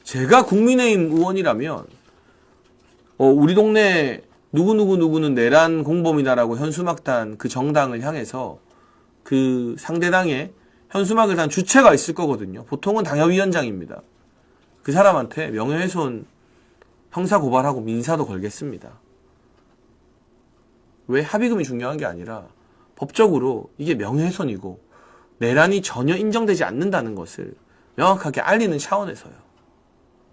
S4: 제가 국민의힘 의원이라면 우리 동네 누구누구누구는 내란 공범이다라고 현수막단 그 정당을 향해서 그 상대당에 현수막을 단 주체가 있을 거거든요. 보통은 당협위원장입니다. 그 사람한테 명예훼손 형사 고발하고 민사도 걸겠습니다. 왜 합의금이 중요한 게 아니라 법적으로 이게 명예훼손이고 내란이 전혀 인정되지 않는다는 것을 명확하게 알리는 차원에서요.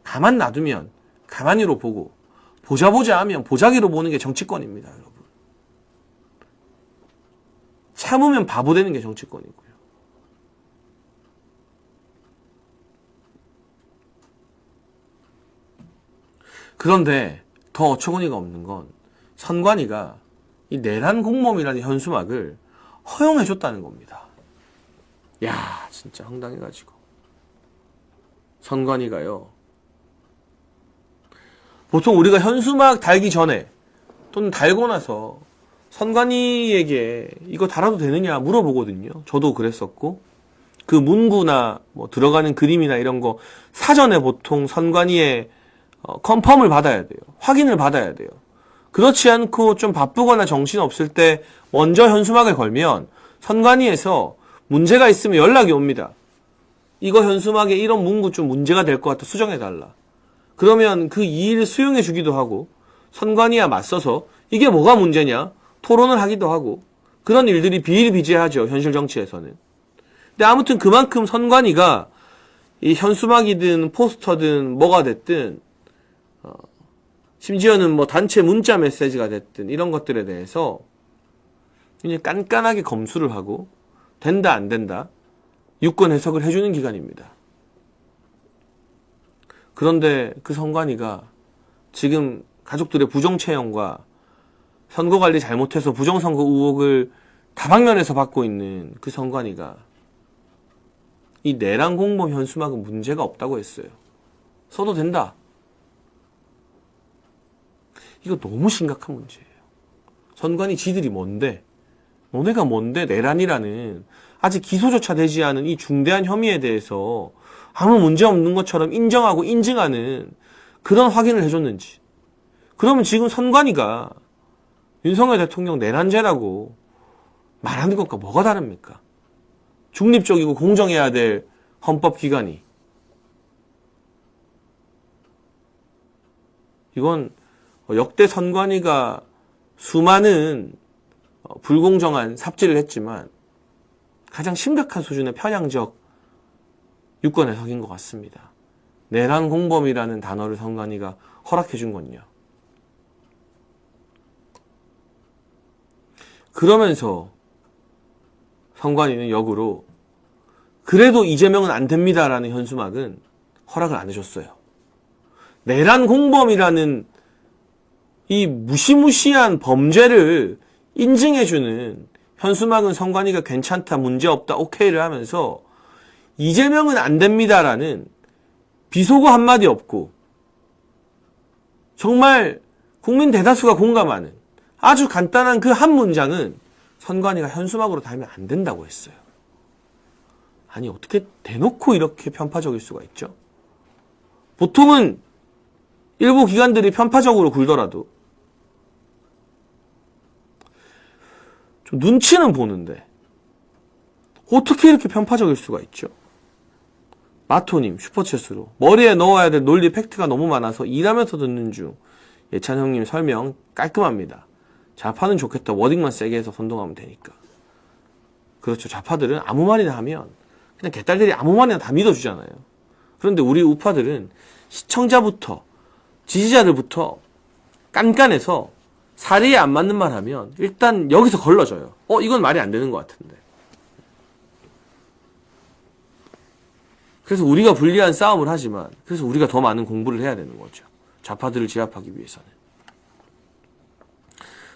S4: 가만 놔두면 가만히로 보고 보자 하면 보자기로 보는 게 정치권입니다, 여러분. 참으면 바보 되는 게 정치권이고요. 그런데 더 어처구니가 없는 건 선관위가 이 내란 공범이라는 현수막을 허용해줬다는 겁니다. 야, 진짜 황당해가지고. 선관위가요. 보통 우리가 현수막 달기 전에 또는 달고 나서 선관위에게 이거 달아도 되느냐 물어보거든요. 저도 그랬었고. 그 문구나 뭐 들어가는 그림이나 이런 거 사전에 보통 선관위에 컨펌을 받아야 돼요. 확인을 받아야 돼요. 그렇지 않고 좀 바쁘거나 정신없을 때 먼저 현수막을 걸면 선관위에서 문제가 있으면 연락이 옵니다. 이거 현수막에 이런 문구 좀 문제가 될 것 같아 수정해달라. 그러면 그 이의를 수용해 주기도 하고 선관위와 맞서서 이게 뭐가 문제냐 토론을 하기도 하고 그런 일들이 비일비재하죠. 현실 정치에서는. 근데 아무튼 그만큼 선관위가 이 현수막이든 포스터든 뭐가 됐든 심지어는 뭐 단체 문자 메시지가 됐든 이런 것들에 대해서 그냥 깐깐하게 검수를 하고 된다 안 된다 유권 해석을 해주는 기관입니다. 그런데 그 선관위가 지금 가족들의 부정채용과 선거관리 잘못해서 부정선거 의혹을 다방면에서 받고 있는 그 선관위가 이 내란 공범 현수막은 문제가 없다고 했어요. 써도 된다. 이거 너무 심각한 문제예요. 선관위 지들이 뭔데? 너네가 뭔데 내란이라는 아직 기소조차 되지 않은 이 중대한 혐의에 대해서 아무 문제 없는 것처럼 인정하고 인증하는 그런 확인을 해줬는지. 그러면 지금 선관위가 윤석열 대통령 내란죄라고 말하는 것과 뭐가 다릅니까? 중립적이고 공정해야 될 헌법기관이. 이건 역대 선관위가 수많은 불공정한 삽질을 했지만 가장 심각한 수준의 편향적 유권 해석인 것 같습니다. 내란 공범이라는 단어를 선관위가 허락해 준 건요. 그러면서 선관위는 역으로 그래도 이재명은 안 됩니다라는 현수막은 허락을 안 해줬어요. 내란 공범이라는 이 무시무시한 범죄를 인증해주는 현수막은 선관위가 괜찮다, 문제없다, 오케이를 하면서 이재명은 안 됩니다라는 비속어 한마디 없고 정말 국민 대다수가 공감하는 아주 간단한 그 한 문장은 선관위가 현수막으로 달면 안 된다고 했어요. 아니 어떻게 대놓고 이렇게 편파적일 수가 있죠? 보통은 일부 기관들이 편파적으로 굴더라도 좀 눈치는 보는데 어떻게 이렇게 편파적일 수가 있죠? 마토님 슈퍼챗으로 머리에 넣어야 될 논리 팩트가 너무 많아서 일하면서 듣는 중. 예찬 형님 설명 깔끔합니다. 좌파는 좋겠다. 워딩만 세게 해서 선동하면 되니까. 그렇죠. 좌파들은 아무 말이나 하면 그냥 개딸들이 아무 말이나 다 믿어주잖아요. 그런데 우리 우파들은 시청자부터 지지자들부터 깐깐해서 사리에 안 맞는 말 하면 일단 여기서 걸러져요. 이건 말이 안 되는 것 같은데. 그래서 우리가 불리한 싸움을 하지만 그래서 우리가 더 많은 공부를 해야 되는 거죠. 좌파들을 제압하기 위해서는.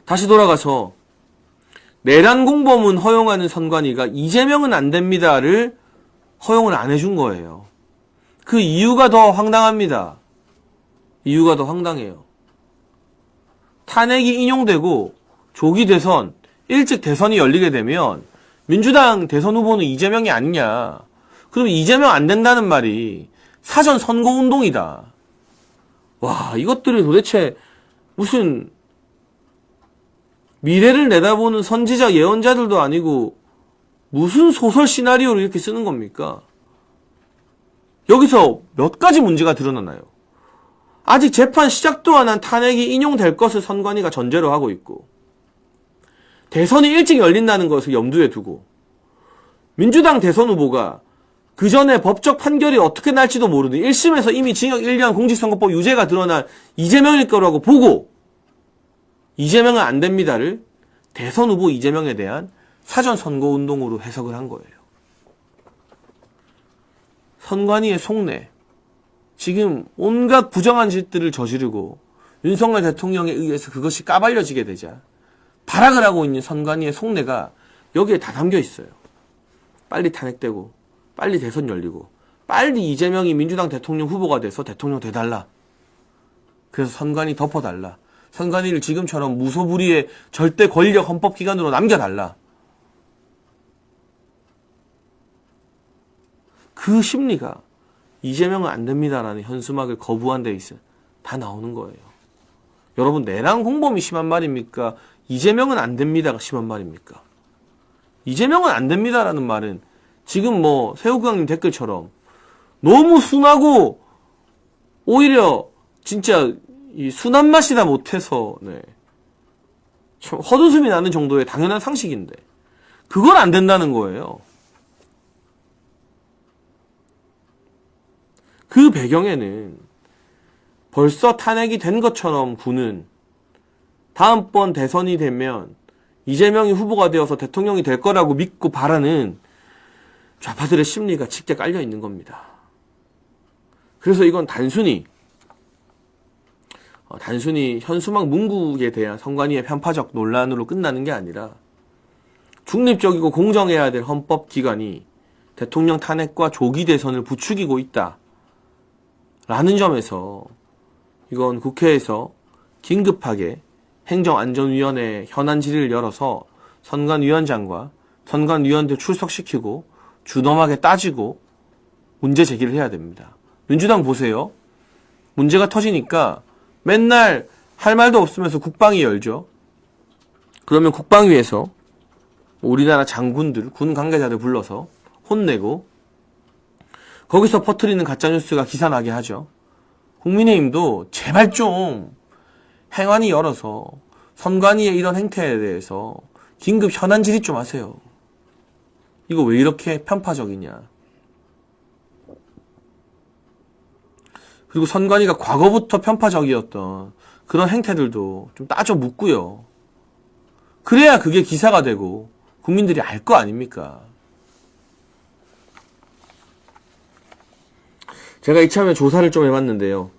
S4: 다시 돌아가서 내란 공범은 허용하는 선관위가 이재명은 안 됩니다를 허용을 안 해준 거예요. 그 이유가 더 황당합니다. 이유가 더 황당해요. 탄핵이 인용되고 조기 대선, 일찍 대선이 열리게 되면 민주당 대선 후보는 이재명이 아니냐. 그럼 이재명 안 된다는 말이 사전 선거운동이다. 와, 이것들이 도대체 무슨 미래를 내다보는 선지자 예언자들도 아니고 무슨 소설 시나리오를 이렇게 쓰는 겁니까? 여기서 몇 가지 문제가 드러나나요? 아직 재판 시작도 안 한 탄핵이 인용될 것을 선관위가 전제로 하고 있고, 대선이 일찍 열린다는 것을 염두에 두고, 민주당 대선 후보가 그 전에 법적 판결이 어떻게 날지도 모르는 1심에서 이미 징역 1년 공직선거법 유죄가 드러난 이재명일 거라고 보고, 이재명은 안 됩니다를 대선 후보 이재명에 대한 사전 선거운동으로 해석을 한 거예요. 선관위의 속내, 지금 온갖 부정한 짓들을 저지르고 윤석열 대통령에 의해서 그것이 까발려지게 되자 발악을 하고 있는 선관위의 속내가 여기에 다 담겨 있어요. 빨리 탄핵되고 빨리 대선 열리고 빨리 이재명이 민주당 대통령 후보가 돼서 대통령 돼달라. 그래서 선관위 덮어달라. 선관위를 지금처럼 무소불위의 절대 권력 헌법기관으로 남겨달라. 그 심리가 이재명은 안 됩니다라는 현수막을 거부한 데 있어 다 나오는 거예요. 여러분, 내란 공범이 심한 말입니까? 이재명은 안 됩니다가 심한 말입니까? 이재명은 안 됩니다라는 말은 지금 새우깡님 댓글처럼 너무 순하고 오히려 진짜 이 순한 맛이다 못해서 참 헛웃음이 나는 정도의 당연한 상식인데 그걸 안 된다는 거예요. 그 배경에는 벌써 탄핵이 된 것처럼 구는 다음번 대선이 되면 이재명이 후보가 되어서 대통령이 될 거라고 믿고 바라는 좌파들의 심리가 짙게 깔려 있는 겁니다. 그래서 이건 단순히 현수막 문구에 대한 선관위의 편파적 논란으로 끝나는 게 아니라 중립적이고 공정해야 될 헌법기관이 대통령 탄핵과 조기 대선을 부추기고 있다. 라는 점에서 이건 국회에서 긴급하게 행정안전위원회 현안 질의를 열어서 선관위원장과 선관위원들 출석시키고 주dom하게 따지고 문제 제기를 해야 됩니다. 민주당 보세요. 문제가 터지니까 맨날 할 말도 없으면서 국방위 열죠. 그러면 국방위에서 우리나라 장군들, 군 관계자들 불러서 혼내고 거기서 퍼뜨리는 가짜뉴스가 기사나게 하죠. 국민의힘도 제발 좀 행안위 열어서 선관위의 이런 행태에 대해서 긴급 현안 질의 좀 하세요. 이거 왜 이렇게 편파적이냐. 그리고 선관위가 과거부터 편파적이었던 그런 행태들도 좀 따져 묻고요. 그래야 그게 기사가 되고 국민들이 알 거 아닙니까? 제가 이참에 조사를 좀 해봤는데요.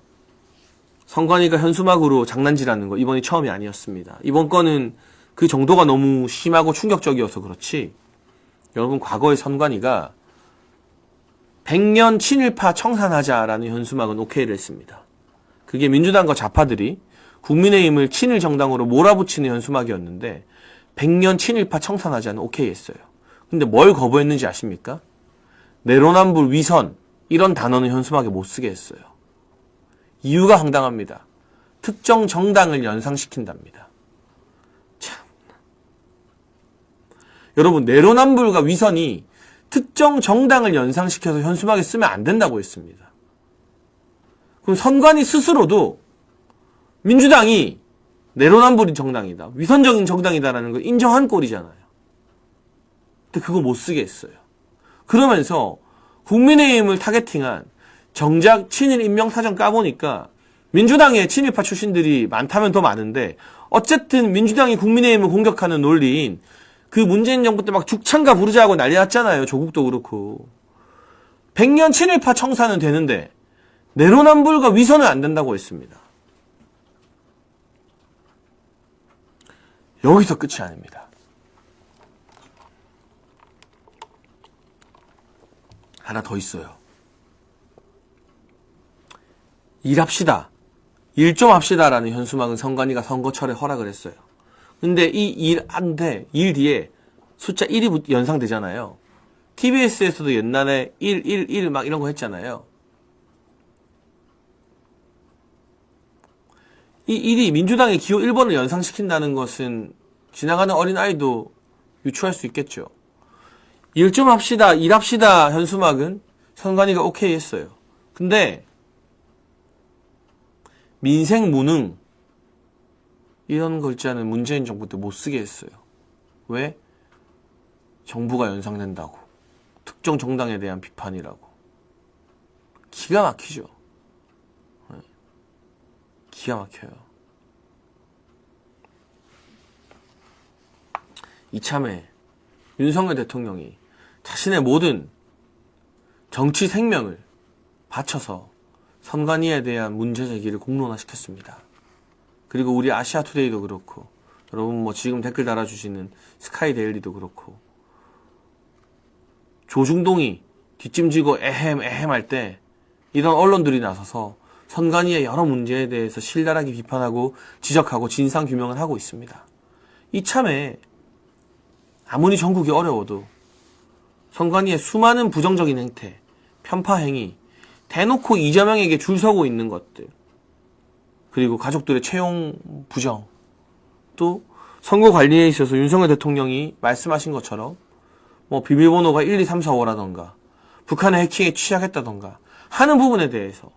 S4: 선관위가 현수막으로 장난질하는 거 이번이 처음이 아니었습니다. 이번 건은 그 정도가 너무 심하고 충격적이어서 그렇지 여러분 과거의 선관위가 100년 친일파 청산하자라는 현수막은 오케이를 했습니다. 그게 민주당과 좌파들이 국민의힘을 친일 정당으로 몰아붙이는 현수막이었는데 100년 친일파 청산하자는 오케이 했어요. 근데 뭘 거부했는지 아십니까? 내로남불 위선 이런 단어는 현수막에 못 쓰게 했어요. 이유가 황당합니다. 특정 정당을 연상시킨답니다. 참. 여러분, 내로남불과 위선이 특정 정당을 연상시켜서 현수막에 쓰면 안 된다고 했습니다. 그럼 선관위 스스로도 민주당이 내로남불인 정당이다, 위선적인 정당이다라는 걸 인정한 꼴이잖아요. 근데 그거 못 쓰게 했어요. 그러면서 국민의힘을 타겟팅한 정작 친일 임명사정 까보니까 민주당의 친일파 출신들이 많다면 더 많은데 어쨌든 민주당이 국민의힘을 공격하는 논리인 그 문재인 정부 때 막 죽창가 부르자고 난리 났잖아요. 조국도 그렇고. 100년 친일파 청사는 되는데 내로남불과 위선은 안 된다고 했습니다. 여기서 끝이 아닙니다. 하나 더 있어요. 일합시다. 일 좀 합시다라는 현수막은 선관위가 선거철에 허락을 했어요. 근데 이 일 뒤에 숫자 1이 연상되잖아요. TBS에서도 옛날에 111 막 이런 거 했잖아요. 이 1이 민주당의 기호 1번을 연상시킨다는 것은 지나가는 어린아이도 유추할 수 있겠죠. 일 좀 합시다, 일합시다 현수막은 선관위가 오케이 했어요. 근데 민생 무능 이런 글자는 문재인 정부 때 못 쓰게 했어요. 왜? 정부가 연상된다고. 특정 정당에 대한 비판이라고. 기가 막히죠. 기가 막혀요. 이참에 윤석열 대통령이 자신의 모든 정치 생명을 바쳐서 선관위에 대한 문제 제기를 공론화시켰습니다. 그리고 우리 아시아투데이도 그렇고, 여러분 뭐 지금 댓글 달아주시는 스카이데일리도 그렇고, 조중동이 뒷짐지고 에헴 할 때 이런 언론들이 나서서 선관위의 여러 문제에 대해서 신랄하게 비판하고 지적하고 진상규명을 하고 있습니다. 이참에 아무리 전국이 어려워도 선관위의 수많은 부정적인 행태, 편파 행위, 대놓고 이재명에게 줄 서고 있는 것들, 그리고 가족들의 채용 부정, 또 선거 관리에 있어서 윤석열 대통령이 말씀하신 것처럼 뭐 비밀번호가 1, 2, 3, 4, 5라던가 북한의 해킹에 취약했다던가 하는 부분에 대해서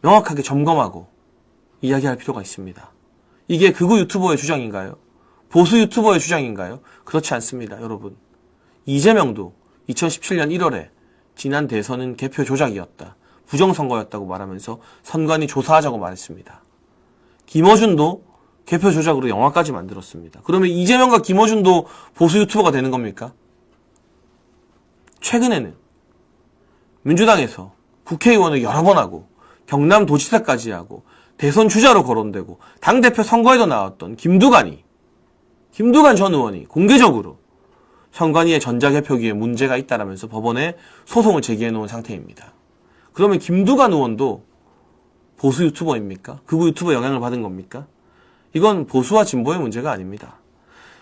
S4: 명확하게 점검하고 이야기할 필요가 있습니다. 이게 극우 유튜버의 주장인가요? 보수 유튜버의 주장인가요? 그렇지 않습니다, 여러분. 이재명도 2017년 1월에 지난 대선은 개표 조작이었다, 부정선거였다고 말하면서 선관위 조사하자고 말했습니다. 김어준도 개표 조작으로 영화까지 만들었습니다. 그러면 이재명과 김어준도 보수 유튜버가 되는 겁니까? 최근에는 민주당에서 국회의원을 여러 번 하고 경남도지사까지 하고 대선 주자로 거론되고 당대표 선거에도 나왔던 김두관 전 의원이 공개적으로 선관위의 전자개표기에 문제가 있다라면서 법원에 소송을 제기해 놓은 상태입니다. 그러면 김두관 의원도 보수 유튜버입니까? 극우 유튜버 영향을 받은 겁니까? 이건 보수와 진보의 문제가 아닙니다.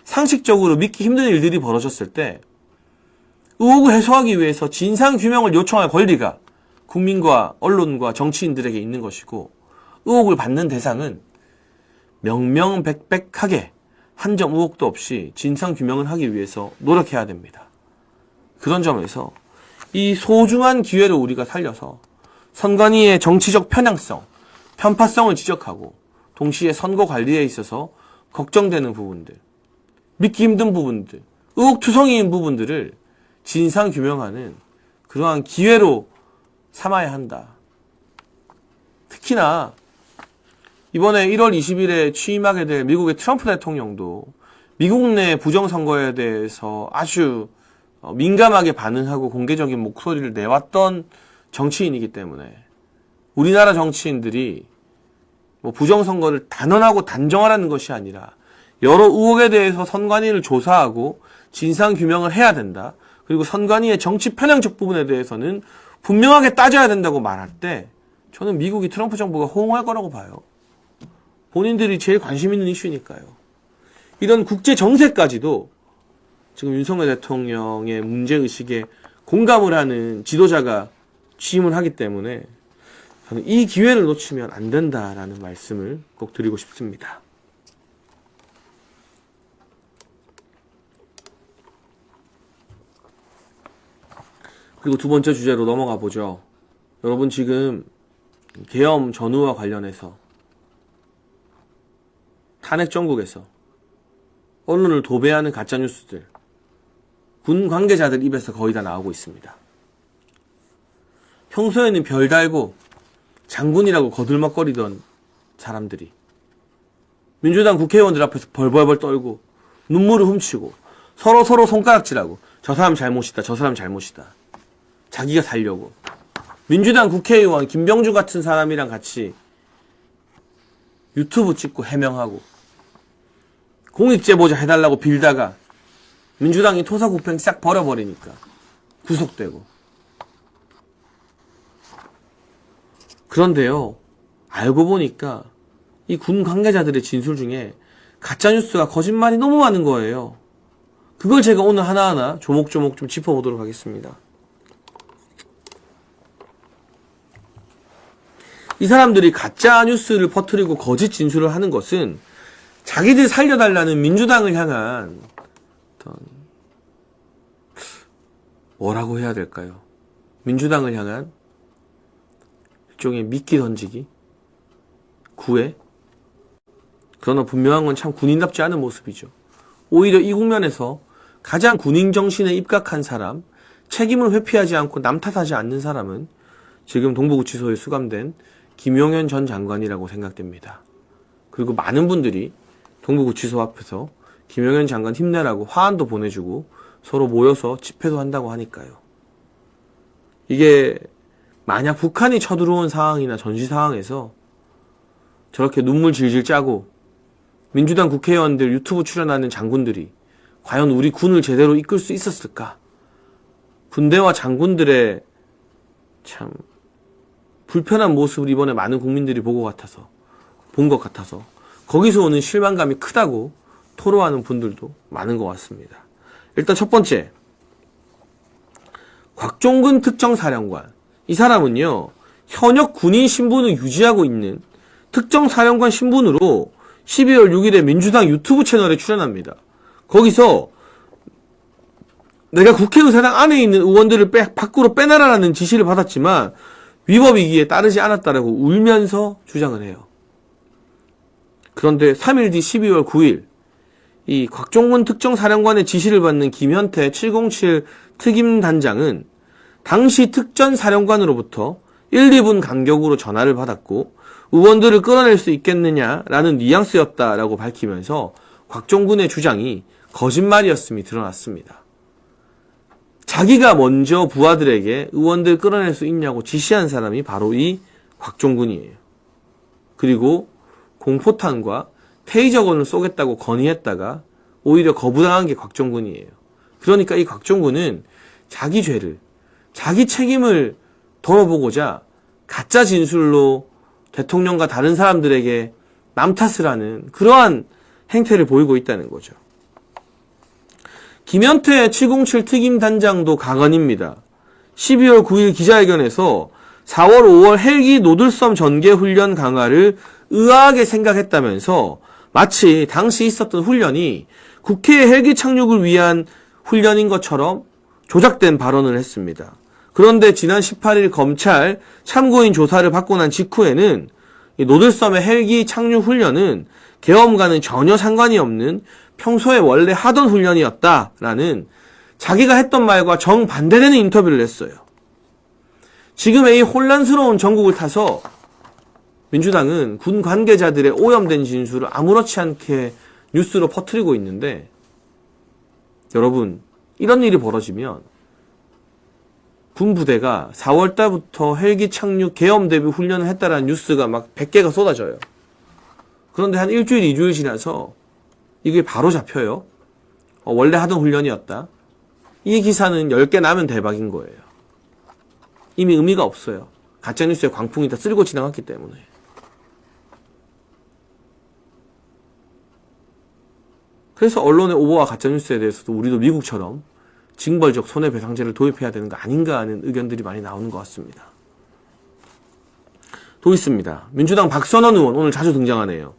S4: 상식적으로 믿기 힘든 일들이 벌어졌을 때 의혹을 해소하기 위해서 진상규명을 요청할 권리가 국민과 언론과 정치인들에게 있는 것이고, 의혹을 받는 대상은 명명백백하게 한 점 의혹도 없이 진상규명을 하기 위해서 노력해야 됩니다. 그런 점에서 이 소중한 기회를 우리가 살려서 선관위의 정치적 편향성, 편파성을 지적하고 동시에 선거 관리에 있어서 걱정되는 부분들, 믿기 힘든 부분들, 의혹투성이인 부분들을 진상규명하는 그러한 기회로 삼아야 한다. 특히나 이번에 1월 20일에 취임하게 될 미국의 트럼프 대통령도 미국 내 부정선거에 대해서 아주 민감하게 반응하고 공개적인 목소리를 내왔던 정치인이기 때문에 우리나라 정치인들이 뭐 부정선거를 단언하고 단정하라는 것이 아니라 여러 의혹에 대해서 선관위를 조사하고 진상규명을 해야 된다. 그리고 선관위의 정치 편향적 부분에 대해서는 분명하게 따져야 된다고 말할 때 저는 미국이 트럼프 정부가 호응할 거라고 봐요. 본인들이 제일 관심 있는 이슈니까요. 이런 국제 정세까지도 지금 윤석열 대통령의 문제의식에 공감을 하는 지도자가 취임을 하기 때문에 저는 이 기회를 놓치면 안 된다라는 말씀을 꼭 드리고 싶습니다. 그리고 두 번째 주제로 넘어가 보죠. 여러분 지금 계엄 전후와 관련해서 탄핵 정국에서 언론을 도배하는 가짜뉴스들, 군 관계자들 입에서 거의 다 나오고 있습니다. 평소에는 별 달고 장군이라고 거들먹거리던 사람들이 민주당 국회의원들 앞에서 벌벌벌 떨고 눈물을 훔치고 서로 손가락질하고 저 사람 잘못이다, 저 사람 잘못이다. 자기가 살려고. 민주당 국회의원 김병주 같은 사람이랑 같이 유튜브 찍고 해명하고 공익제보자 해달라고 빌다가 민주당이 토사구팽 싹 버려버리니까 구속되고. 그런데요, 알고 보니까 이 군 관계자들의 진술 중에 가짜뉴스가 거짓말이 너무 많은 거예요. 그걸 제가 오늘 하나하나 조목조목 좀 짚어보도록 하겠습니다. 이 사람들이 가짜뉴스를 퍼뜨리고 거짓 진술을 하는 것은 자기들 살려달라는 민주당을 향한 어떤 뭐라고 해야 될까요? 민주당을 향한 일종의 미끼 던지기? 구애? 그러나 분명한 건 참 군인답지 않은 모습이죠. 오히려 이 국면에서 가장 군인 정신에 입각한 사람, 책임을 회피하지 않고 남 탓하지 않는 사람은 지금 동부구치소에 수감된 김용현 전 장관이라고 생각됩니다. 그리고 많은 분들이 동부구치소 앞에서 김용현 장관 힘내라고 화환도 보내주고 서로 모여서 집회도 한다고 하니까요. 이게 만약 북한이 쳐들어온 상황이나 전시 상황에서 저렇게 눈물 질질 짜고 민주당 국회의원들 유튜브 출연하는 장군들이 과연 우리 군을 제대로 이끌 수 있었을까? 군대와 장군들의 참 불편한 모습을 이번에 많은 국민들이 본 것 같아서 거기서 오는 실망감이 크다고 토로하는 분들도 많은 것 같습니다. 일단 첫 번째, 곽종근 특정사령관. 이 사람은요, 현역 군인 신분을 유지하고 있는 특정사령관 신분으로 12월 6일에 민주당 유튜브 채널에 출연합니다. 거기서 내가 국회의사당 안에 있는 의원들을 밖으로 빼내라라는 지시를 받았지만 위법이기에 따르지 않았다라고 울면서 주장을 해요. 그런데 3일 뒤 12월 9일 이 곽종근 특정사령관의 지시를 받는 김현태 707 특임단장은 당시 특전사령관으로부터 1, 2분 간격으로 전화를 받았고 의원들을 끌어낼 수 있겠느냐라는 뉘앙스였다라고 밝히면서 곽종근의 주장이 거짓말이었음이 드러났습니다. 자기가 먼저 부하들에게 의원들 끌어낼 수 있냐고 지시한 사람이 바로 이 곽종근이에요. 그리고 공포탄과 테이저건을 쏘겠다고 건의했다가 오히려 거부당한 게 곽종근이에요. 그러니까 이 곽종근은 자기 죄를, 자기 책임을 덜어보고자 가짜 진술로 대통령과 다른 사람들에게 남 탓을 하는 그러한 행태를 보이고 있다는 거죠. 김현태 707 특임단장도 강언입니다. 12월 9일 기자회견에서 4월 5월 헬기 노들섬 전개훈련 강화를 의아하게 생각했다면서 마치 당시 있었던 훈련이 국회의 헬기 착륙을 위한 훈련인 것처럼 조작된 발언을 했습니다. 그런데 지난 18일 검찰 참고인 조사를 받고 난 직후에는 이 노들섬의 헬기 착륙 훈련은 계엄과는 전혀 상관이 없는 평소에 원래 하던 훈련이었다라는 자기가 했던 말과 정반대되는 인터뷰를 했어요. 지금의 이 혼란스러운 전국을 타서 민주당은 군 관계자들의 오염된 진술을 아무렇지 않게 뉴스로 퍼뜨리고 있는데 여러분, 이런 일이 벌어지면 군부대가 4월달부터 헬기 착륙 계엄 대비 훈련을 했다라는 뉴스가 막 100개가 쏟아져요. 그런데 한 일주일, 2주일 지나서 이게 바로 잡혀요. 원래 하던 훈련이었다. 이 기사는 10개 나면 대박인 거예요. 이미 의미가 없어요. 가짜뉴스의 광풍이 다 쓸고 지나갔기 때문에. 그래서 언론의 오보와 가짜뉴스에 대해서도 우리도 미국처럼 징벌적 손해배상제를 도입해야 되는 거 아닌가 하는 의견들이 많이 나오는 것 같습니다. 또 있습니다. 민주당 박선원 의원 오늘 자주 등장하네요.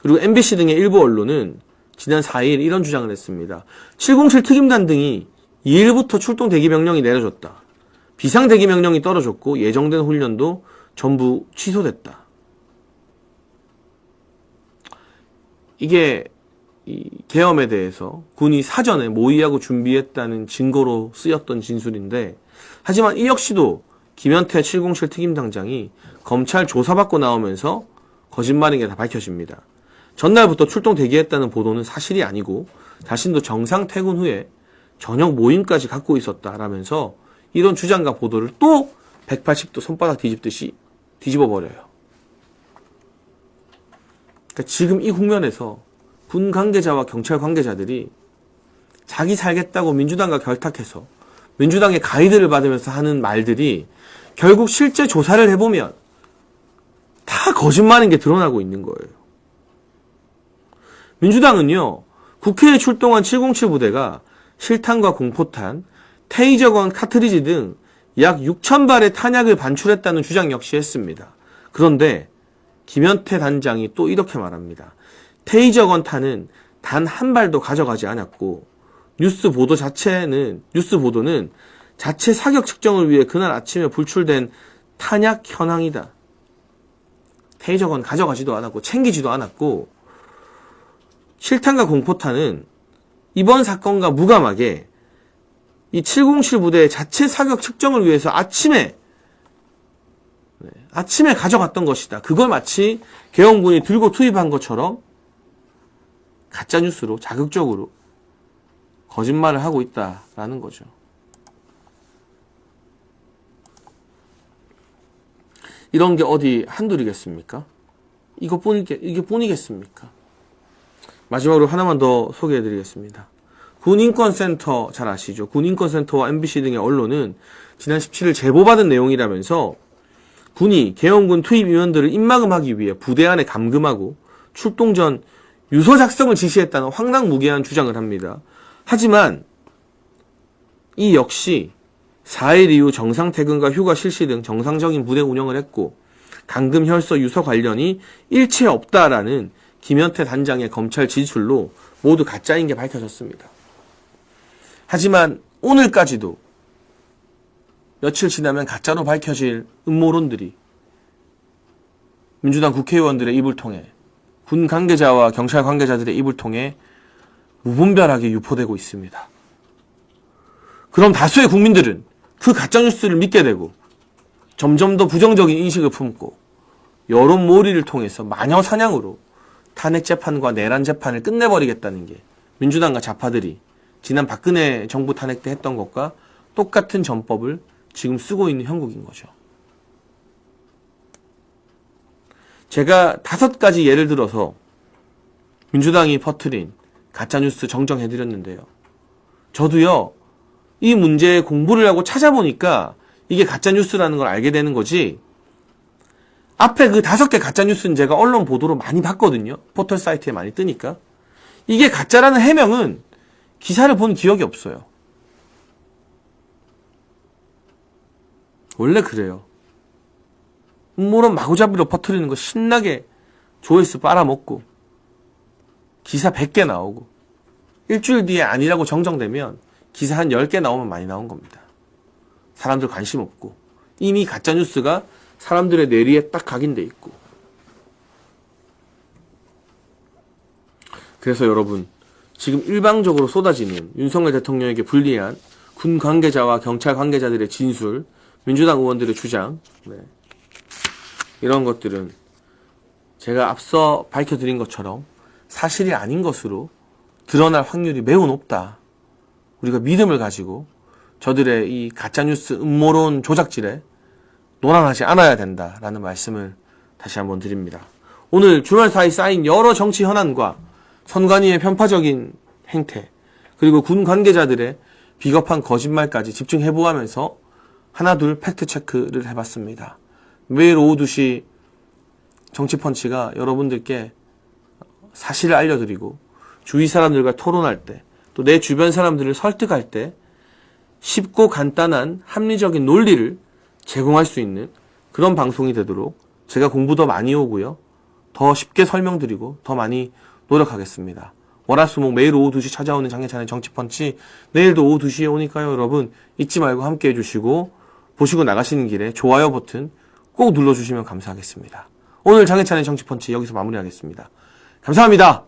S4: 그리고 MBC 등의 일부 언론은 지난 4일 이런 주장을 했습니다. 707 특임단 등이 2일부터 출동 대기 명령이 내려졌다. 비상 대기 명령이 떨어졌고 예정된 훈련도 전부 취소됐다. 이게 이 계엄에 대해서 군이 사전에 모의하고 준비했다는 증거로 쓰였던 진술인데, 하지만 이 역시도 김현태 707 특임단장이 검찰 조사받고 나오면서 거짓말인 게 다 밝혀집니다. 전날부터 출동 대기했다는 보도는 사실이 아니고 자신도 정상 퇴근 후에 저녁 모임까지 갖고 있었다라면서 이런 주장과 보도를 또 180도 손바닥 뒤집듯이 뒤집어버려요. 그러니까 지금 이 국면에서 군 관계자와 경찰 관계자들이 자기 살겠다고 민주당과 결탁해서 민주당의 가이드를 받으면서 하는 말들이 결국 실제 조사를 해보면 다 거짓말인 게 드러나고 있는 거예요. 민주당은요, 국회에 출동한 707 부대가 실탄과 공포탄, 테이저건 카트리지 등 약 6,000발의 탄약을 반출했다는 주장 역시 했습니다. 그런데 김현태 단장이 또 이렇게 말합니다. 테이저건 탄은 단 한 발도 가져가지 않았고 뉴스 보도는 자체 사격 측정을 위해 그날 아침에 불출된 탄약 현황이다. 테이저건 가져가지도 않았고 챙기지도 않았고 실탄과 공포탄은 이번 사건과 무감하게 이 707 부대의 자체 사격 측정을 위해서 아침에 가져갔던 것이다. 그걸 마치 계엄군이 들고 투입한 것처럼 가짜뉴스로 자극적으로 거짓말을 하고 있다라는 거죠. 이런 게 어디 한둘이겠습니까? 이게 뿐이겠습니까? 마지막으로 하나만 더 소개해드리겠습니다. 군인권센터 잘 아시죠? 군인권센터와 MBC 등의 언론은 지난 17일 제보받은 내용이라면서 군이 계엄군 투입 인원들을 입막음하기 위해 부대 안에 감금하고 출동 전 유서 작성을 지시했다는 황당무계한 주장을 합니다. 하지만 이 역시 4일 이후 정상 퇴근과 휴가 실시 등 정상적인 부대 운영을 했고 감금 혈서 유서 관련이 일체 없다라는 김현태 단장의 검찰 진술로 모두 가짜인 게 밝혀졌습니다. 하지만 오늘까지도 며칠 지나면 가짜로 밝혀질 음모론들이 민주당 국회의원들의 입을 통해 군 관계자와 경찰 관계자들의 입을 통해 무분별하게 유포되고 있습니다. 그럼 다수의 국민들은 그 가짜뉴스를 믿게 되고 점점 더 부정적인 인식을 품고 여론몰이를 통해서 마녀 사냥으로 탄핵 재판과 내란 재판을 끝내버리겠다는 게 민주당과 좌파들이 지난 박근혜 정부 탄핵 때 했던 것과 똑같은 전법을 지금 쓰고 있는 형국인 거죠. 제가 5가지 예를 들어서 민주당이 퍼뜨린 가짜뉴스 정정해드렸는데요. 저도요, 이 문제에 공부를 하고 찾아보니까 이게 가짜뉴스라는 걸 알게 되는 거지, 앞에 그 5개 가짜뉴스는 제가 언론 보도로 많이 봤거든요. 포털 사이트에 많이 뜨니까. 이게 가짜라는 해명은 기사를 본 기억이 없어요. 원래 그래요. 음모론 마구잡이로 퍼뜨리는 거 신나게 조회수 빨아먹고 기사 100개 나오고 일주일 뒤에 아니라고 정정되면 기사 한 10개 나오면 많이 나온 겁니다. 사람들 관심 없고 이미 가짜뉴스가 사람들의 뇌리에 딱 각인돼 있고. 그래서 여러분, 지금 일방적으로 쏟아지는 윤석열 대통령에게 불리한 군 관계자와 경찰 관계자들의 진술, 민주당 의원들의 주장, 이런 것들은 제가 앞서 밝혀드린 것처럼 사실이 아닌 것으로 드러날 확률이 매우 높다. 우리가 믿음을 가지고 저들의 이 가짜뉴스 음모론 조작질에 논란하지 않아야 된다라는 말씀을 다시 한번 드립니다. 오늘 주말 사이 쌓인 여러 정치 현안과 선관위의 편파적인 행태, 그리고 군 관계자들의 비겁한 거짓말까지 집중해보면서 하나둘 팩트체크를 해봤습니다. 매일 오후 2시 정치펀치가 여러분들께 사실을 알려드리고 주위 사람들과 토론할 때, 또 내 주변 사람들을 설득할 때 쉽고 간단한 합리적인 논리를 제공할 수 있는 그런 방송이 되도록 제가 공부 더 많이 오고요. 더 쉽게 설명드리고 더 많이 노력하겠습니다. 월화수목 매일 오후 2시 찾아오는 장혜찬의 정치펀치, 내일도 오후 2시에 오니까요. 여러분 잊지 말고 함께 해주시고 보시고 나가시는 길에 좋아요 버튼 꼭 눌러주시면 감사하겠습니다. 오늘 장혜찬의 정치펀치 여기서 마무리하겠습니다. 감사합니다.